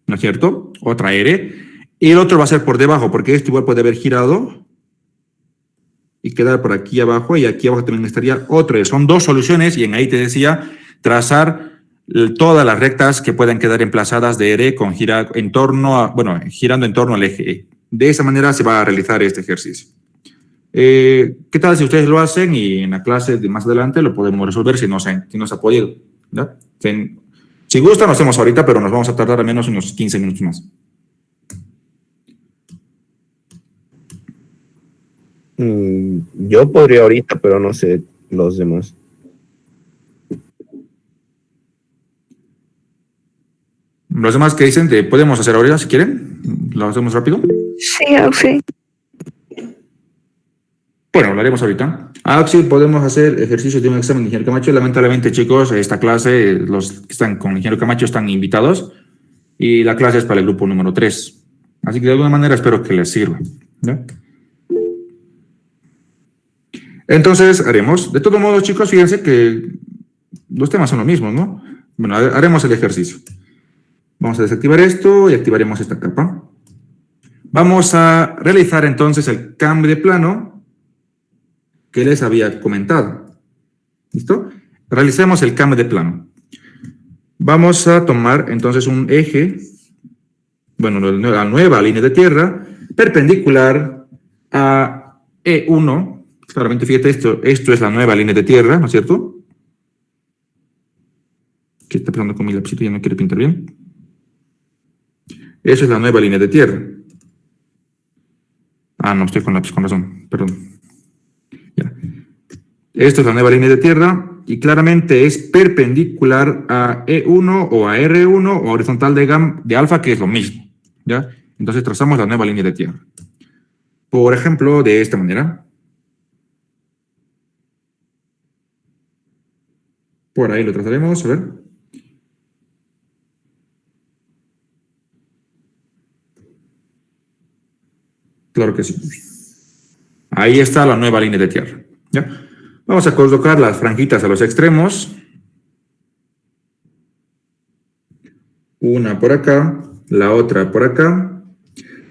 ¿no es cierto? Otra R. Y el otro va a ser por debajo, porque este igual puede haber girado y quedar por aquí abajo, y aquí abajo también estaría otro. Son dos soluciones, y en ahí te decía trazar todas las rectas que puedan quedar emplazadas de R con girando en torno al eje E. De esa manera se va a realizar este ejercicio. ¿Qué tal si ustedes lo hacen y en la clase de más adelante lo podemos resolver si no se ha podido? ¿Ya? Si gusta, lo hacemos ahorita, pero nos vamos a tardar al menos unos 15 minutos más. Yo podría ahorita, pero no sé los demás. Los demás que dicen, podemos hacer ahorita si quieren. ¿Lo hacemos rápido? Sí, sí. Bueno, lo haremos ahorita. Sí, podemos hacer ejercicios de un examen de Ingeniero Camacho. Lamentablemente, chicos, esta clase, los que están con Ingeniero Camacho están invitados y la clase es para el grupo número 3. Así que de alguna manera espero que les sirva, ¿ya? Entonces, haremos. De todos modos, chicos, fíjense que los temas son los mismos, ¿no? Bueno, haremos el ejercicio. Vamos a desactivar esto y activaremos esta capa. Vamos a realizar entonces el cambio de plano que les había comentado. ¿Listo? Realicemos el cambio de plano. Vamos a tomar entonces un eje, bueno, la nueva línea de tierra, perpendicular a E1. Claramente, fíjate, esto es la nueva línea de tierra, ¿no es cierto? ¿Qué está pasando con mi lapicito? Ya no quiere pintar bien. Esa es la nueva línea de tierra. No estoy con lápiz, con razón, perdón. Ya. Esta es la nueva línea de tierra y claramente es perpendicular a E1 o a R1 o horizontal de alfa, que es lo mismo, ¿ya? Entonces trazamos la nueva línea de tierra. Por ejemplo, de esta manera. Por ahí lo trazaremos, a ver. Claro que sí. Ahí está la nueva línea de tierra, ¿ya? Vamos a colocar las franjitas a los extremos. Una por acá, la otra por acá.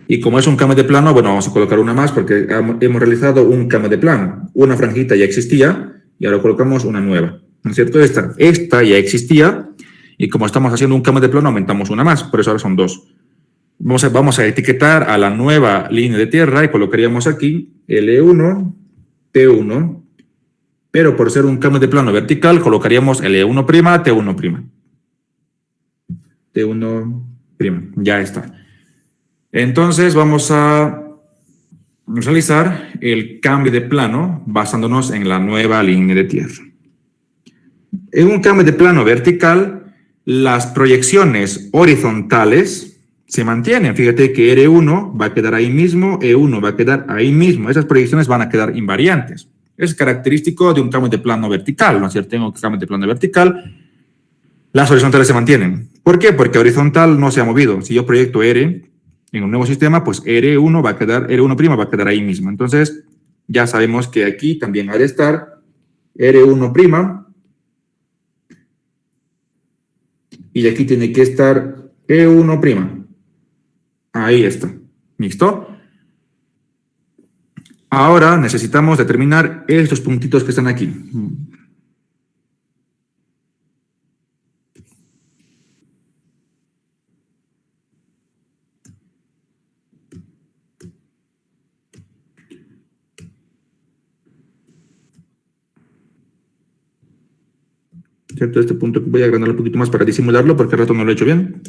Y como es un cambio de plano, bueno, vamos a colocar una más porque hemos realizado un cambio de plano. Una franjita ya existía y ahora colocamos una nueva, ¿no es cierto? Esta ya existía y como estamos haciendo un cambio de plano, aumentamos una más, por eso ahora son dos. Vamos a etiquetar a la nueva línea de tierra y colocaríamos aquí L1, T1, pero por ser un cambio de plano vertical, colocaríamos L1', T1'. T1', ya está. Entonces vamos a realizar el cambio de plano basándonos en la nueva línea de tierra. En un cambio de plano vertical, las proyecciones horizontales se mantienen. Fíjate que R1 va a quedar ahí mismo, E1 va a quedar ahí mismo. Esas proyecciones van a quedar invariantes. Es característico de un cambio de plano vertical, ¿no es cierto? Tengo un cambio de plano vertical, las horizontales se mantienen. ¿Por qué? Porque horizontal no se ha movido. Si yo proyecto R en un nuevo sistema, pues R1 va a quedar ahí mismo. Entonces, ya sabemos que aquí también ha de estar R1', y aquí tiene que estar E1'. Ahí está. ¿Listo? Ahora necesitamos determinar estos puntitos que están aquí. ¿Cierto? Este punto voy a agrandar un poquito más para disimularlo porque al rato no lo he hecho bien.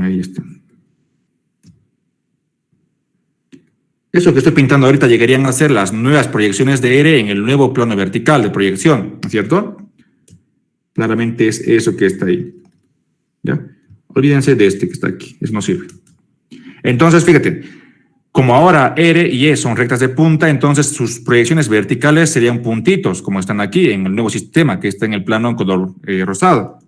Ahí está. Eso que estoy pintando ahorita llegarían a ser las nuevas proyecciones de R en el nuevo plano vertical de proyección, ¿no es cierto? Claramente es eso que está ahí. ¿Ya? Olvídense de este que está aquí, eso no sirve. Entonces, fíjate, como ahora R y E son rectas de punta, entonces sus proyecciones verticales serían puntitos, como están aquí en el nuevo sistema que está en el plano en color rosado.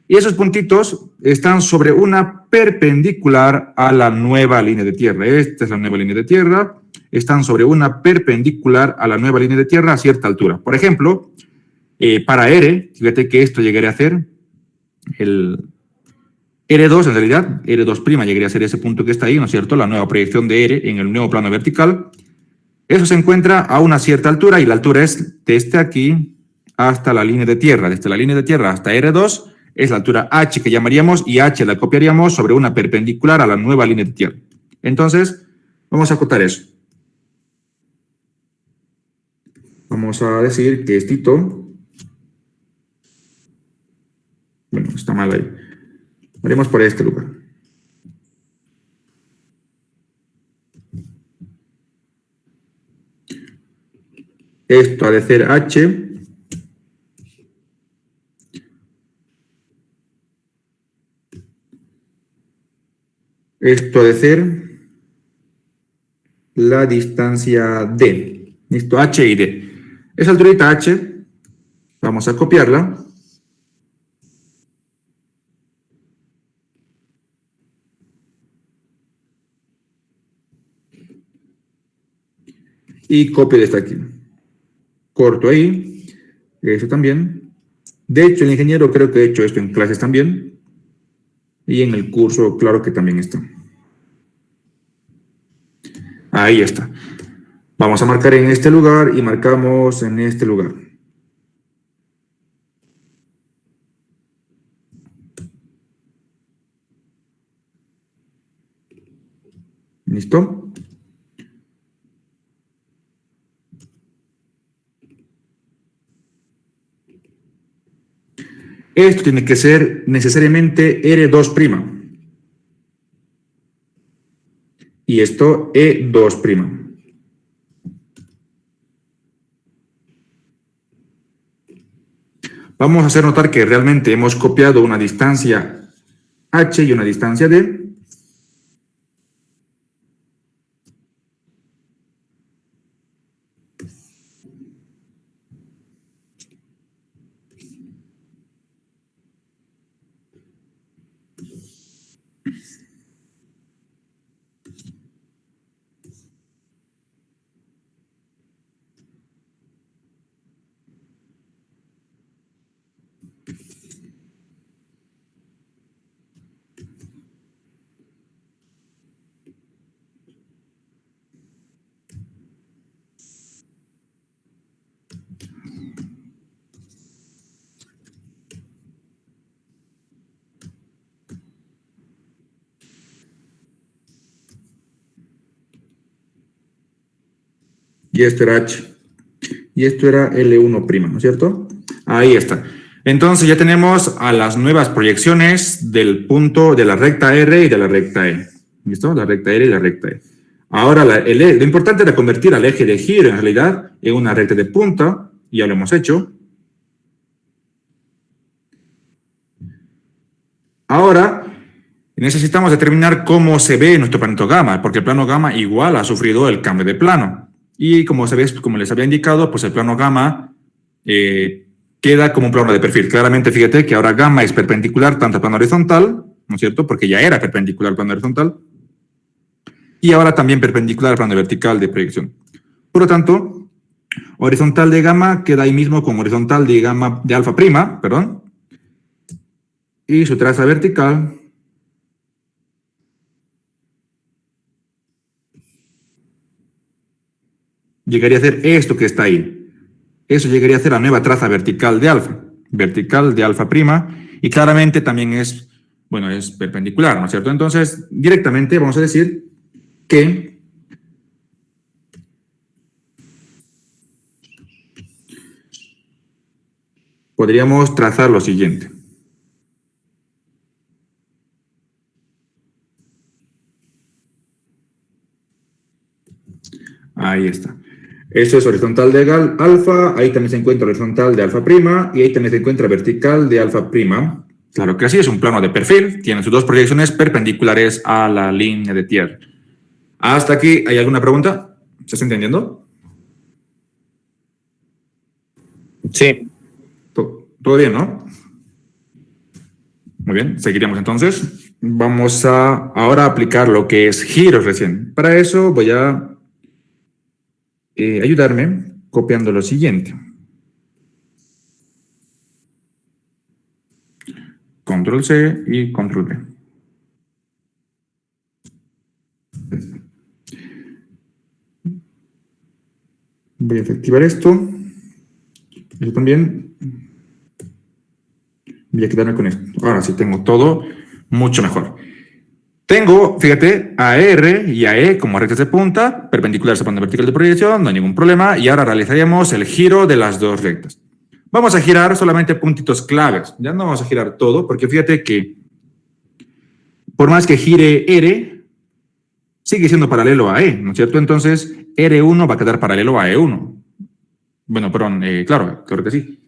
Y esos puntitos están sobre una perpendicular a la nueva línea de tierra. Esta es la nueva línea de tierra. están sobre una perpendicular a la nueva línea de tierra a cierta altura. Por ejemplo, para R, fíjate que esto llegaría a ser el R2 en realidad, R2' llegaría a ser ese punto que está ahí, ¿no es cierto? La nueva proyección de R en el nuevo plano vertical. Eso se encuentra a una cierta altura y la altura es desde aquí hasta la línea de tierra. Desde la línea de tierra hasta R2 es la altura H que llamaríamos y H la copiaríamos sobre una perpendicular a la nueva línea de tierra. Entonces, vamos a acotar eso. Vamos a decir que estito, bueno, está mal ahí. Haremos por este lugar. Esto ha de ser H. Esto ha de ser la distancia D. Listo, H y D. Esa alturita H, vamos a copiarla. Y copio desde aquí. Corto ahí. Eso también. De hecho, el ingeniero creo que he hecho esto en clases también. Y en el curso, claro que también está. Ahí está. Vamos a marcar en este lugar y marcamos en este lugar. ¿Listo? Esto tiene que ser necesariamente R2'. Y esto E2'. Vamos a hacer notar que realmente hemos copiado una distancia H y una distancia D. Y esto era H. Y esto era L1', ¿no es cierto? Ahí está. Entonces ya tenemos a las nuevas proyecciones del punto de la recta R y de la recta E. ¿Listo? La recta R y la recta E. Ahora, lo importante era convertir al eje de giro, en realidad, en una recta de punta. Y ya lo hemos hecho. Ahora, necesitamos determinar cómo se ve nuestro plano gamma, porque el plano gamma igual ha sufrido el cambio de plano. Y como se ve, como les había indicado, pues el plano gamma queda como un plano de perfil. Claramente, fíjate que ahora gamma es perpendicular tanto al plano horizontal, ¿no es cierto? Porque ya era perpendicular al plano horizontal. Y ahora también perpendicular al plano vertical de proyección. Por lo tanto, horizontal de gamma queda ahí mismo con horizontal de gamma de alfa prima, perdón. Y su traza vertical llegaría a ser esto que está ahí. Eso llegaría a ser la nueva traza vertical de alfa prima, y claramente también es, bueno, es perpendicular, ¿no es cierto? Entonces, directamente vamos a decir que podríamos trazar lo siguiente. Ahí está. Eso es horizontal de alfa, ahí también se encuentra horizontal de alfa prima y ahí también se encuentra vertical de alfa prima. Claro que así es un plano de perfil, tiene sus dos proyecciones perpendiculares a la línea de tierra. ¿Hasta aquí hay alguna pregunta? ¿Se está entendiendo? Sí. ¿Todo bien, no? Muy bien, seguiremos entonces. Vamos a ahora aplicar lo que es giros recién. Para eso voy a ayudarme copiando lo siguiente. Control C y Control V. Voy a activar esto. Esto también. Voy a quedarme con esto. Ahora sí tengo todo mucho mejor. Tengo, fíjate, AR y AE como rectas de punta, perpendiculares a plano vertical de proyección, no hay ningún problema. Y ahora realizaríamos el giro de las dos rectas. Vamos a girar solamente puntitos claves. Ya no vamos a girar todo, porque fíjate que por más que gire R, sigue siendo paralelo a E, ¿no es cierto? Entonces, R1 va a quedar paralelo a E1. Bueno, perdón, claro que sí.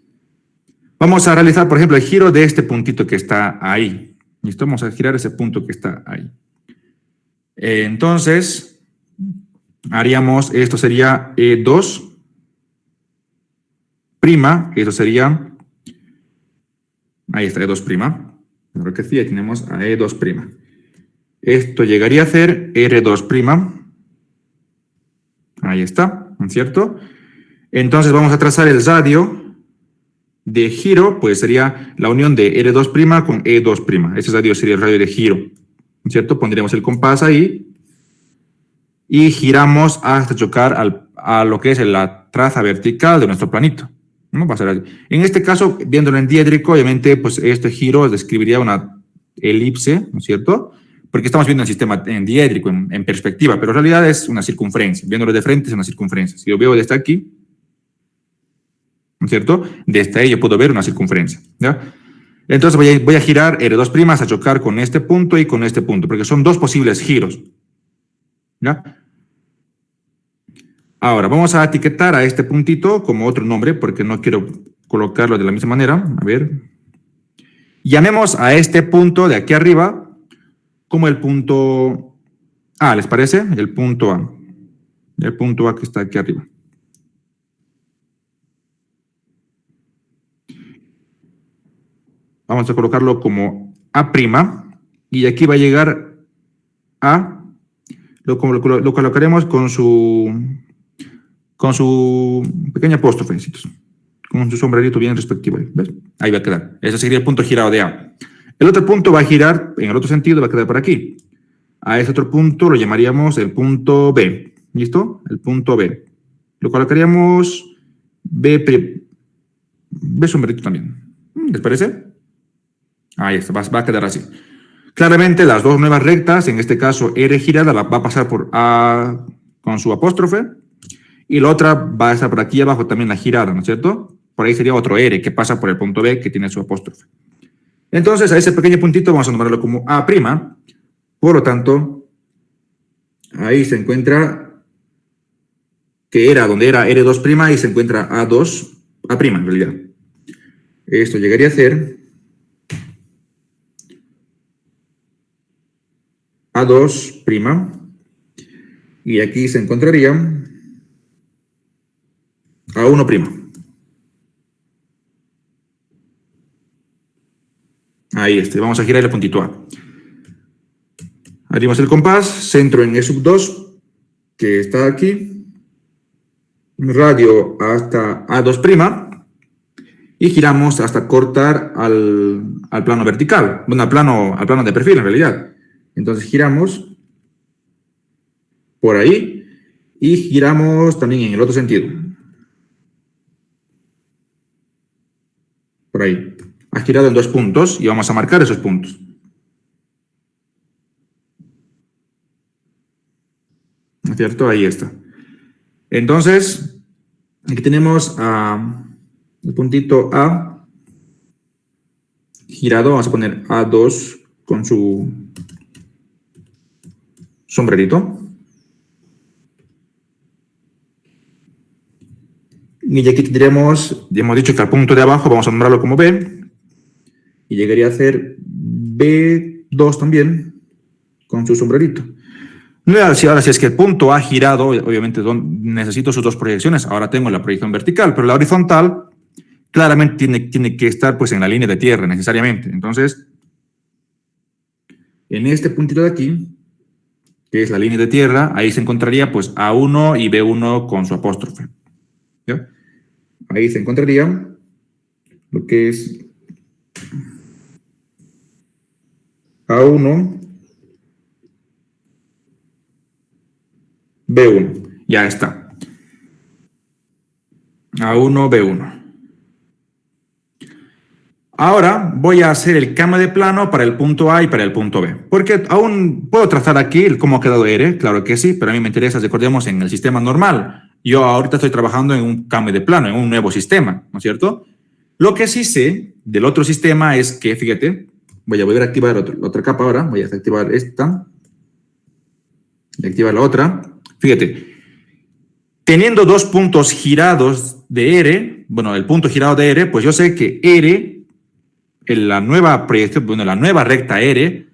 Vamos a realizar, por ejemplo, el giro de este puntito que está ahí. ¿Listo? Vamos a girar ese punto que está ahí. Entonces, haríamos, esto sería E2', esto sería, ahí está E2'. Creo que sí, ahí tenemos a E2'. Esto llegaría a ser R2'. Ahí está, ¿no es cierto? Entonces vamos a trazar el radio de giro, pues sería la unión de R2' con E2'. Ese radio sería el radio de giro, ¿no es cierto? Pondríamos el compás ahí y giramos hasta chocar a lo que es la traza vertical de nuestro planito. ¿No? Va a ser así. En este caso, viéndolo en diédrico, obviamente, pues este giro describiría una elipse, ¿no es cierto? Porque estamos viendo el sistema en diédrico, en perspectiva, pero en realidad es una circunferencia. Viéndolo de frente es una circunferencia. Si lo veo desde aquí, ¿no es cierto? Desde ahí yo puedo ver una circunferencia, ¿ya? Entonces voy a girar R2' a chocar con este punto y con este punto, porque son dos posibles giros, ¿ya? Ahora, vamos a etiquetar a este puntito como otro nombre, porque no quiero colocarlo de la misma manera. A ver. Llamemos a este punto de aquí arriba como el punto A, ¿les parece? El punto A. El punto A que está aquí arriba. Vamos a colocarlo como A', y aquí va a llegar A, lo colocaremos con su pequeña apóstrofe, con su sombrerito bien respectivo. ¿Ves? Ahí va a quedar. Ese sería el punto girado de A. El otro punto va a girar en el otro sentido, va a quedar por aquí. A ese otro punto lo llamaríamos el punto B. ¿Listo? El punto B. Lo colocaríamos B sombrerito también. ¿Les parece? Ahí está, va a quedar así. Claramente las dos nuevas rectas, en este caso R girada, va a pasar por A con su apóstrofe, y la otra va a estar por aquí abajo también la girada, ¿no es cierto? Por ahí sería otro R que pasa por el punto B que tiene su apóstrofe. Entonces a ese pequeño puntito vamos a nombrarlo como A', por lo tanto, ahí se encuentra, que era donde era R2', y se encuentra A2', A' en realidad. Esto llegaría a ser A2', y aquí se encontraría A1'. Ahí está, vamos a girar el puntito A. Abrimos el compás, centro en E2, que está aquí, radio hasta A2', y giramos hasta cortar al plano vertical, bueno, al plano de perfil en realidad. Entonces giramos por ahí y giramos también en el otro sentido. Por ahí. Ha girado en 2 puntos y vamos a marcar esos puntos. ¿No es cierto? Ahí está. Entonces, aquí tenemos el puntito A girado. Vamos a poner A2 con su sombrerito. Y aquí tendríamos, ya hemos dicho que al punto de abajo vamos a nombrarlo como B. Y llegaría a ser B2 también, con su sombrerito. Ahora, si es que el punto A girado, obviamente necesito sus dos proyecciones. Ahora tengo la proyección vertical, pero la horizontal claramente tiene que estar pues, en la línea de tierra, necesariamente. Entonces, en este puntito de aquí, que es la línea de tierra, ahí se encontraría pues A1 y B1 con su apóstrofe. ¿Ya? Ahí se encontraría lo que es A1, B1. Ya está. A1, B1. Ahora voy a hacer el cambio de plano para el punto A y para el punto B. Porque aún puedo trazar aquí cómo ha quedado R, claro que sí, pero a mí me interesa, recordemos, en el sistema normal. Yo ahorita estoy trabajando en un cambio de plano, en un nuevo sistema, ¿no es cierto? Lo que sí sé del otro sistema es que, fíjate, voy a volver a activar otra capa ahora, voy a desactivar esta, y activar la otra. Fíjate, teniendo dos puntos girados de R, bueno, el punto girado de R, pues yo sé que R, en la nueva proyección, bueno, la nueva recta R,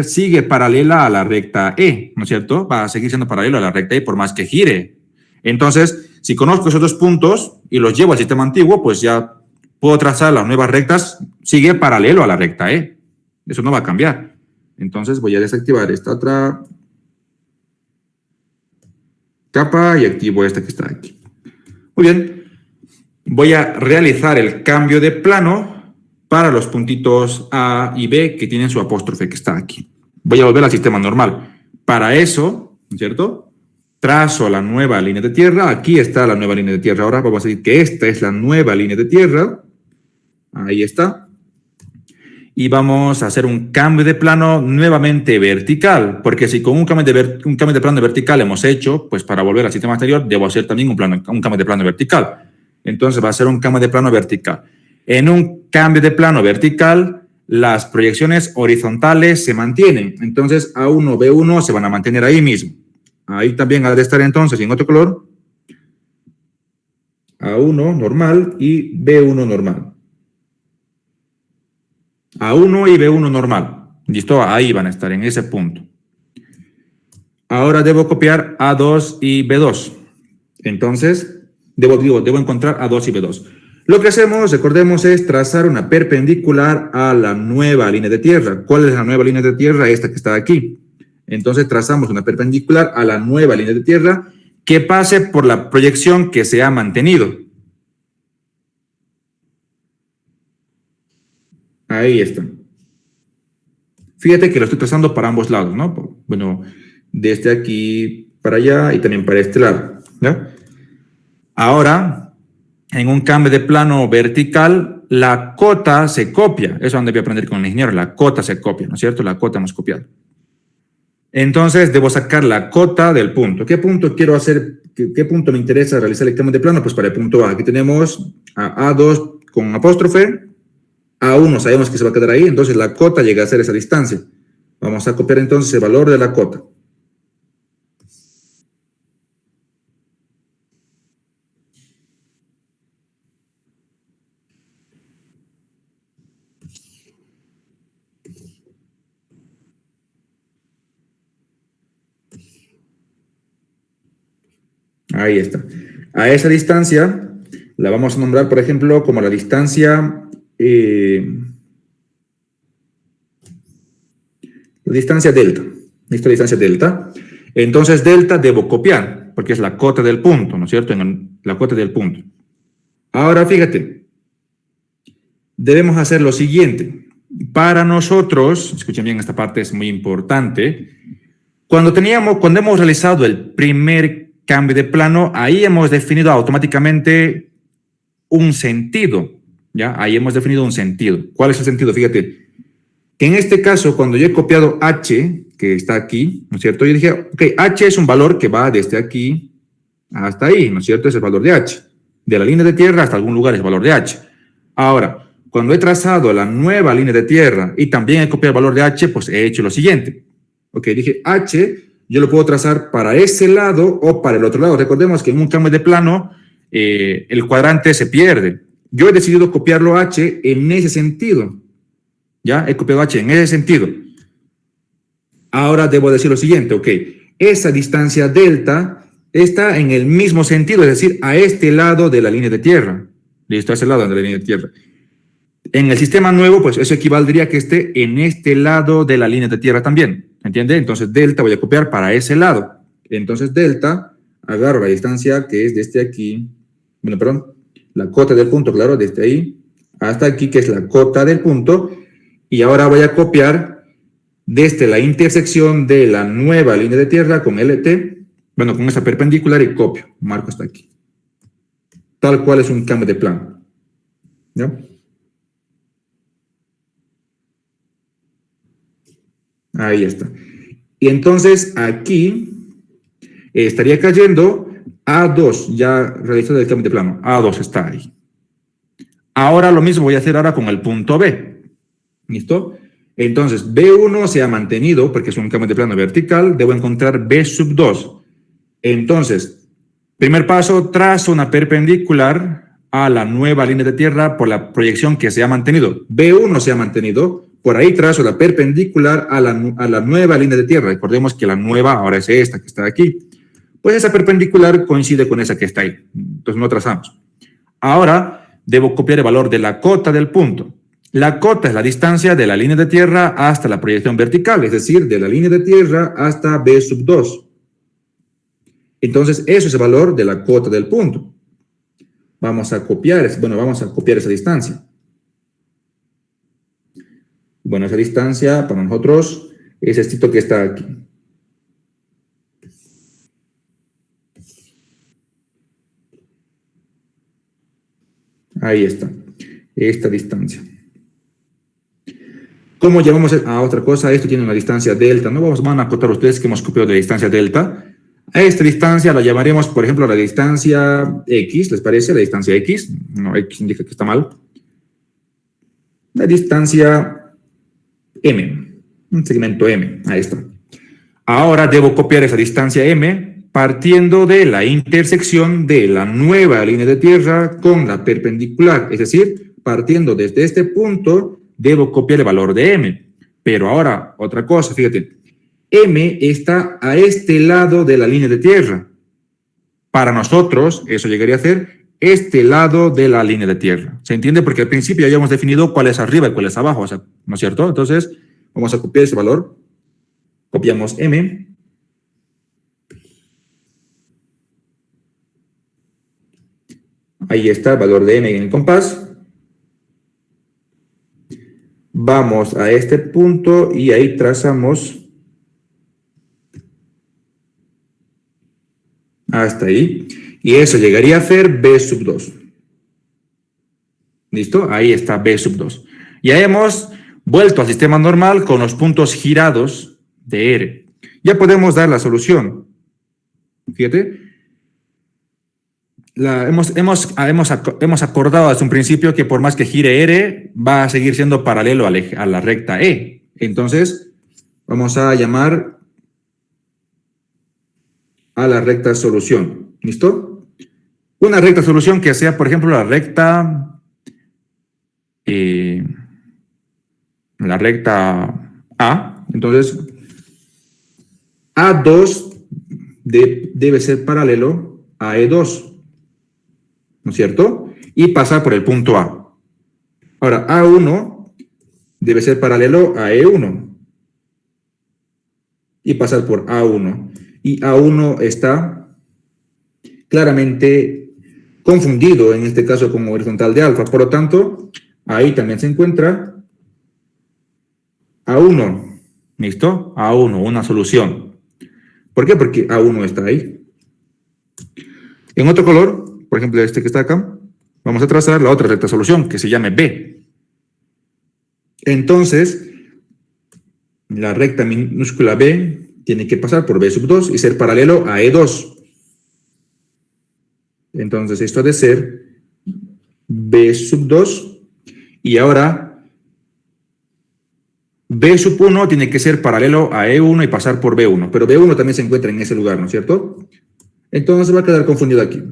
sigue paralela a la recta E, ¿no es cierto? Va a seguir siendo paralelo a la recta E por más que gire. Entonces, si conozco esos dos puntos y los llevo al sistema antiguo, pues ya puedo trazar las nuevas rectas, sigue paralelo a la recta E. Eso no va a cambiar. Entonces voy a desactivar esta otra capa y activo esta que está aquí. Muy bien. Voy a realizar el cambio de plano para los puntitos A y B que tienen su apóstrofe que está aquí. Voy a volver al sistema normal. Para eso, ¿no es cierto? Trazo la nueva línea de tierra. Aquí está la nueva línea de tierra. Ahora vamos a decir que esta es la nueva línea de tierra. Ahí está. Y vamos a hacer un cambio de plano nuevamente vertical. Porque si con un cambio de plano vertical hemos hecho, pues para volver al sistema anterior, debo hacer también un cambio de plano vertical. Entonces va a ser un cambio de plano vertical. En un cambio de plano vertical, las proyecciones horizontales se mantienen. Entonces, A1, B1 se van a mantener ahí mismo. Ahí también ha de estar entonces en otro color. A1 normal y B1 normal. A1 y B1 normal. ¿Listo? Ahí van a estar, en ese punto. Ahora debo copiar A2 y B2. Entonces, debo encontrar A2 y B2. Lo que hacemos, recordemos, es trazar una perpendicular a la nueva línea de tierra. ¿Cuál es la nueva línea de tierra? Esta que está aquí. Entonces trazamos una perpendicular a la nueva línea de tierra que pase por la proyección que se ha mantenido. Ahí está. Fíjate que lo estoy trazando para ambos lados, ¿no? Bueno, desde aquí para allá y también para este lado, ¿ya? Ahora, en un cambio de plano vertical, la cota se copia. Eso es donde voy a aprender con el ingeniero. La cota se copia, ¿no es cierto? La cota hemos copiado. Entonces, debo sacar la cota del punto. ¿Qué punto quiero hacer? ¿Qué punto me interesa realizar el cambio de plano? Pues para el punto A. Aquí tenemos a A2 con apóstrofe. A1 sabemos que se va a quedar ahí. Entonces, la cota llega a ser esa distancia. Vamos a copiar entonces el valor de la cota. Ahí está. A esa distancia la vamos a nombrar, por ejemplo, como la distancia delta. ¿Listo? Distancia delta. Entonces, delta debo copiar, porque es la cota del punto, ¿no es cierto? La cota del punto. Ahora, fíjate. Debemos hacer lo siguiente. Para nosotros, escuchen bien, esta parte es muy importante. Cuando hemos realizado el primer cambio de plano, ahí hemos definido automáticamente un sentido, ¿ya? Ahí hemos definido un sentido. ¿Cuál es el sentido? Fíjate, que en este caso, cuando yo he copiado H, que está aquí, ¿no es cierto? Yo dije, ok, H es un valor que va desde aquí hasta ahí, ¿no es cierto? Es el valor de H. De la línea de tierra hasta algún lugar es el valor de H. Ahora, cuando he trazado la nueva línea de tierra y también he copiado el valor de H, pues he hecho lo siguiente. Ok, dije H, yo lo puedo trazar para ese lado o para el otro lado. Recordemos que en un cambio de plano, el cuadrante se pierde. Yo he decidido copiarlo H en ese sentido. ¿Ya? He copiado H en ese sentido. Ahora debo decir lo siguiente, ok. Esa distancia delta está en el mismo sentido, es decir, a este lado de la línea de tierra. Listo, a ese lado de la línea de tierra. En el sistema nuevo, pues eso equivaldría a que esté en este lado de la línea de tierra también. ¿entiende? Entonces, delta voy a copiar para ese lado. Entonces, delta, agarro la distancia que es desde aquí, bueno, perdón, la cota del punto, claro, desde ahí hasta aquí, que es la cota del punto, y ahora voy a copiar desde la intersección de la nueva línea de tierra con LT, bueno, con esa perpendicular, y copio, marco hasta aquí. Tal cual es un cambio de plano. ¿Ya? Ahí está. Y entonces aquí estaría cayendo A2, ya realizado el cambio de plano. A2 está ahí. Ahora lo mismo voy a hacer ahora con el punto B. ¿Listo? Entonces B1 se ha mantenido porque es un cambio de plano vertical. Debo encontrar B sub 2. Entonces, primer paso, trazo una perpendicular a la nueva línea de tierra por la proyección que se ha mantenido. B1 se ha mantenido. Por ahí trazo la perpendicular a la nueva línea de tierra. Recordemos que la nueva ahora es esta que está aquí. Pues esa perpendicular coincide con esa que está ahí. Entonces no trazamos. Ahora debo copiar el valor de la cota del punto. La cota es la distancia de la línea de tierra hasta la proyección vertical, es decir, de la línea de tierra hasta B sub 2. Entonces eso es el valor de la cota del punto. Vamos a copiar esa distancia. Bueno, esa distancia para nosotros es esto que está aquí. Ahí está, esta distancia. ¿Cómo llamamos a otra cosa? Esto tiene una distancia delta. No van a acotar ustedes que hemos copiado de la distancia delta. A esta distancia la llamaremos, por ejemplo, la distancia X, ¿les parece? La distancia X. No, X indica que está mal. La distancia M, un segmento M, ahí está. Ahora debo copiar esa distancia M partiendo de la intersección de la nueva línea de tierra con la perpendicular, es decir, partiendo desde este punto, debo copiar el valor de M. Pero ahora, otra cosa, fíjate, M está a este lado de la línea de tierra. Para nosotros, eso llegaría a ser este lado de la línea de tierra. ¿Se entiende? Porque al principio ya habíamos definido cuál es arriba y cuál es abajo, o sea, ¿no es cierto? Entonces, vamos a copiar ese valor. Copiamos M. Ahí está el valor de M en el compás. Vamos a este punto y ahí trazamos hasta ahí. Y eso llegaría a ser B sub 2. ¿Listo? Ahí está B sub 2. Ya hemos vuelto al sistema normal con los puntos girados de R. Ya podemos dar la solución. Fíjate. Hemos acordado desde un principio que por más que gire R, va a seguir siendo paralelo a la recta E. Entonces, vamos a llamar a la recta solución. ¿Listo? Una recta solución que sea, por ejemplo, la recta A. Entonces, A2 debe ser paralelo a E2, ¿no es cierto? Y pasar por el punto A. Ahora, A1 debe ser paralelo a E1 y pasar por A1. Y A1 está claramente confundido, en este caso como horizontal de alfa. Por lo tanto, ahí también se encuentra A1. ¿Listo? A1, una solución. ¿Por qué? Porque A1 está ahí. En otro color, por ejemplo este que está acá, vamos a trazar la otra recta solución, que se llame B. Entonces, la recta minúscula B tiene que pasar por B sub 2 y ser paralelo a E2. Entonces, esto ha de ser B sub 2 y ahora B sub 1 tiene que ser paralelo a E1 y pasar por B1, pero B1 también se encuentra en ese lugar, ¿no es cierto? Entonces va a quedar confundido aquí.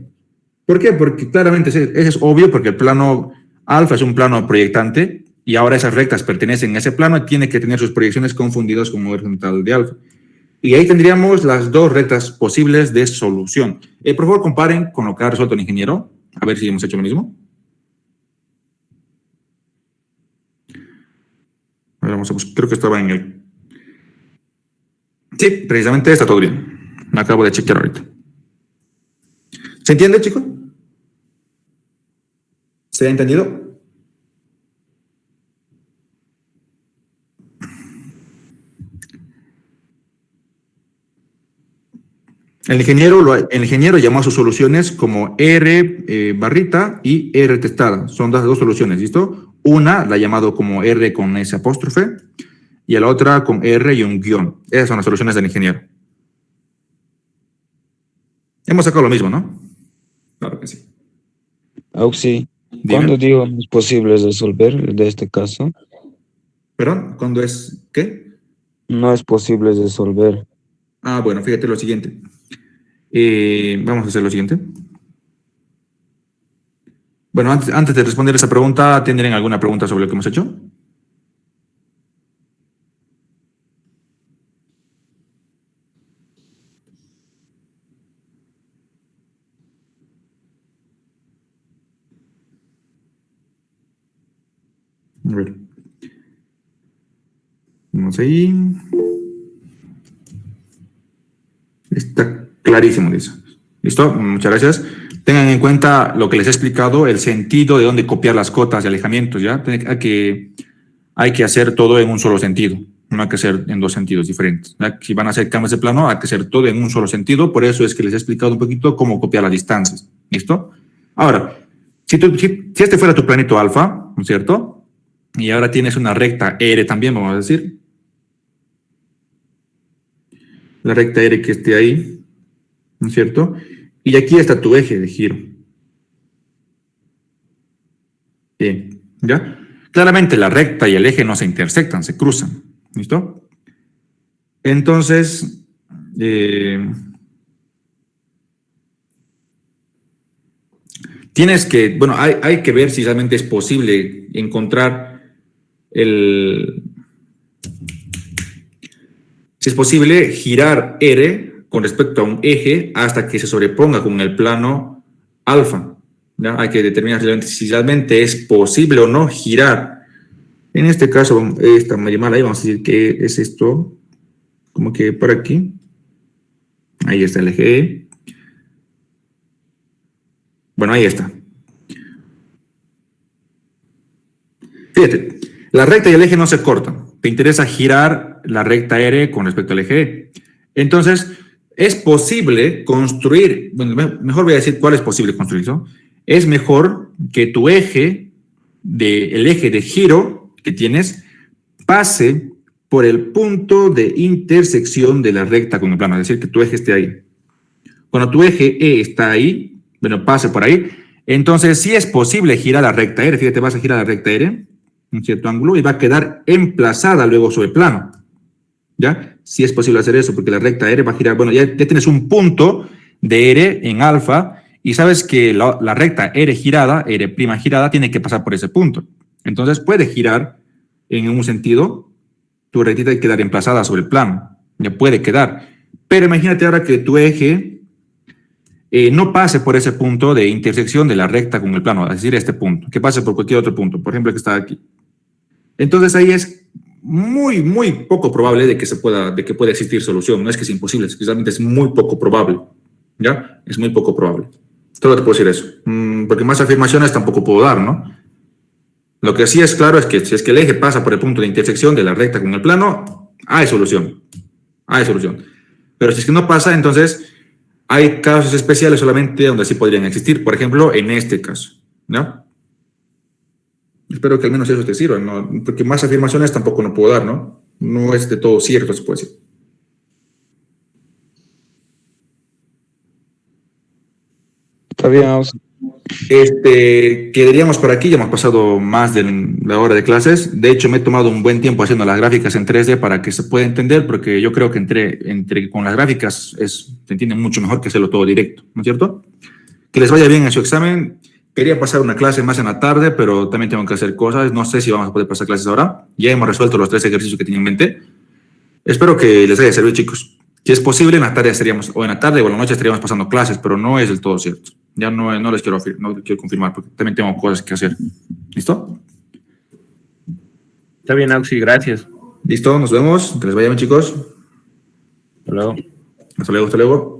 ¿Por qué? Porque claramente ese es obvio, porque el plano alfa es un plano proyectante y ahora esas rectas pertenecen a ese plano y tiene que tener sus proyecciones confundidas con horizontal de alfa. Y ahí tendríamos las dos rectas posibles de solución. Por favor, comparen con lo que ha resuelto el ingeniero. A ver si hemos hecho lo mismo. Creo que estaba en el Sí, precisamente está todo bien. Me acabo de chequear ahorita. ¿Se entiende, chicos? ¿Se ha entendido? El ingeniero llamó a sus soluciones como R barrita y R testada. Son las dos soluciones, ¿listo? Una la ha llamado como R con S apóstrofe y a la otra con R y un guión. Esas son las soluciones del ingeniero. Hemos sacado lo mismo, ¿no? Claro que sí. Auxi, Dime. ¿cuándo digo no es posible resolver de este caso? ¿Perdón? ¿Cuándo es qué? No es posible resolver. Ah, bueno, fíjate lo siguiente. Vamos a hacer lo siguiente. Bueno, antes de responder esa pregunta, ¿tendrían alguna pregunta sobre lo que hemos hecho? A ver. Vamos ahí. Está clarísimo eso. ¿Listo? Muchas gracias. Tengan en cuenta lo que les he explicado, el sentido de dónde copiar las cotas y alejamientos, ¿ya? Hay que hacer todo en un solo sentido, no hay que hacer en dos sentidos diferentes, ¿ya? Si van a hacer cambios de plano, hay que hacer todo en un solo sentido, por eso es que les he explicado un poquito cómo copiar las distancias, ¿listo? Ahora, si este fuera tu planito alfa, ¿no es cierto? Y ahora tienes una recta R también, vamos a decir. La recta R que esté ahí, ¿no es cierto? Y aquí está tu eje de giro. Bien, ¿ya? Claramente la recta y el eje no se intersectan, se cruzan, ¿listo? Entonces, tienes que, bueno, hay que ver si realmente es posible encontrar si es posible girar R con respecto a un eje hasta que se sobreponga con el plano alfa. ¿Ya? Hay que determinar si realmente es posible o no girar. En este caso, esta medio mal ahí, vamos a decir que es esto, como que por aquí. Ahí está el eje E. Bueno, ahí está. Fíjate, la recta y el eje no se cortan. Te interesa girar la recta R con respecto al eje E. Entonces, es posible construir, bueno, mejor voy a decir cuál es posible construir, ¿no? Es mejor que tu eje, el eje de giro que tienes, pase por el punto de intersección de la recta con el plano, es decir, que tu eje esté ahí. Cuando tu eje E está ahí, bueno, pase por ahí, entonces sí es posible girar la recta R, fíjate, vas a girar la recta R, un cierto ángulo, y va a quedar emplazada luego sobre el plano. ¿Ya? Sí es posible hacer eso, porque la recta R va a girar, bueno, ya tienes un punto de R en alfa, y sabes que la recta R girada, R' girada, tiene que pasar por ese punto. Entonces puede girar en un sentido, tu rectita y quedar emplazada sobre el plano. Ya puede quedar. Pero imagínate ahora que tu eje no pase por ese punto de intersección de la recta con el plano, es decir, este punto, que pase por cualquier otro punto, por ejemplo, el que está aquí. Entonces ahí es muy, muy poco probable de que pueda existir solución. No es que es imposible, es que realmente es muy poco probable. ¿Ya? Es muy poco probable. Solo te puedo decir eso. Porque más afirmaciones tampoco puedo dar, ¿no? Lo que sí es claro es que si es que el eje pasa por el punto de intersección de la recta con el plano, hay solución. Hay solución. Pero si es que no pasa, entonces hay casos especiales solamente donde sí podrían existir. Por ejemplo, en este caso, ¿no? Espero que al menos eso te sirva, ¿no? Porque más afirmaciones tampoco no puedo dar, ¿no? No es de todo cierto, se puede decir. Está bien, Auxi. Quedaríamos por aquí, ya hemos pasado más de la hora de clases. De hecho, me he tomado un buen tiempo haciendo las gráficas en 3D para que se pueda entender, porque yo creo que entre con las gráficas se entiende mucho mejor que hacerlo todo directo, ¿no es cierto? Que les vaya bien en su examen. Quería pasar una clase más en la tarde, pero también tengo que hacer cosas. No sé si vamos a poder pasar clases ahora. Ya hemos resuelto los 3 ejercicios que tenía en mente. Espero que les haya servido, chicos. Si es posible, en la tarde estaríamos, o en la tarde o en la noche estaríamos pasando clases, pero no es del todo cierto. Ya no les quiero confirmar, porque también tengo cosas que hacer. ¿Listo? Está bien, Auxi, gracias. Listo, nos vemos. Que les vaya bien, chicos. Hasta luego. Hasta luego, hasta luego.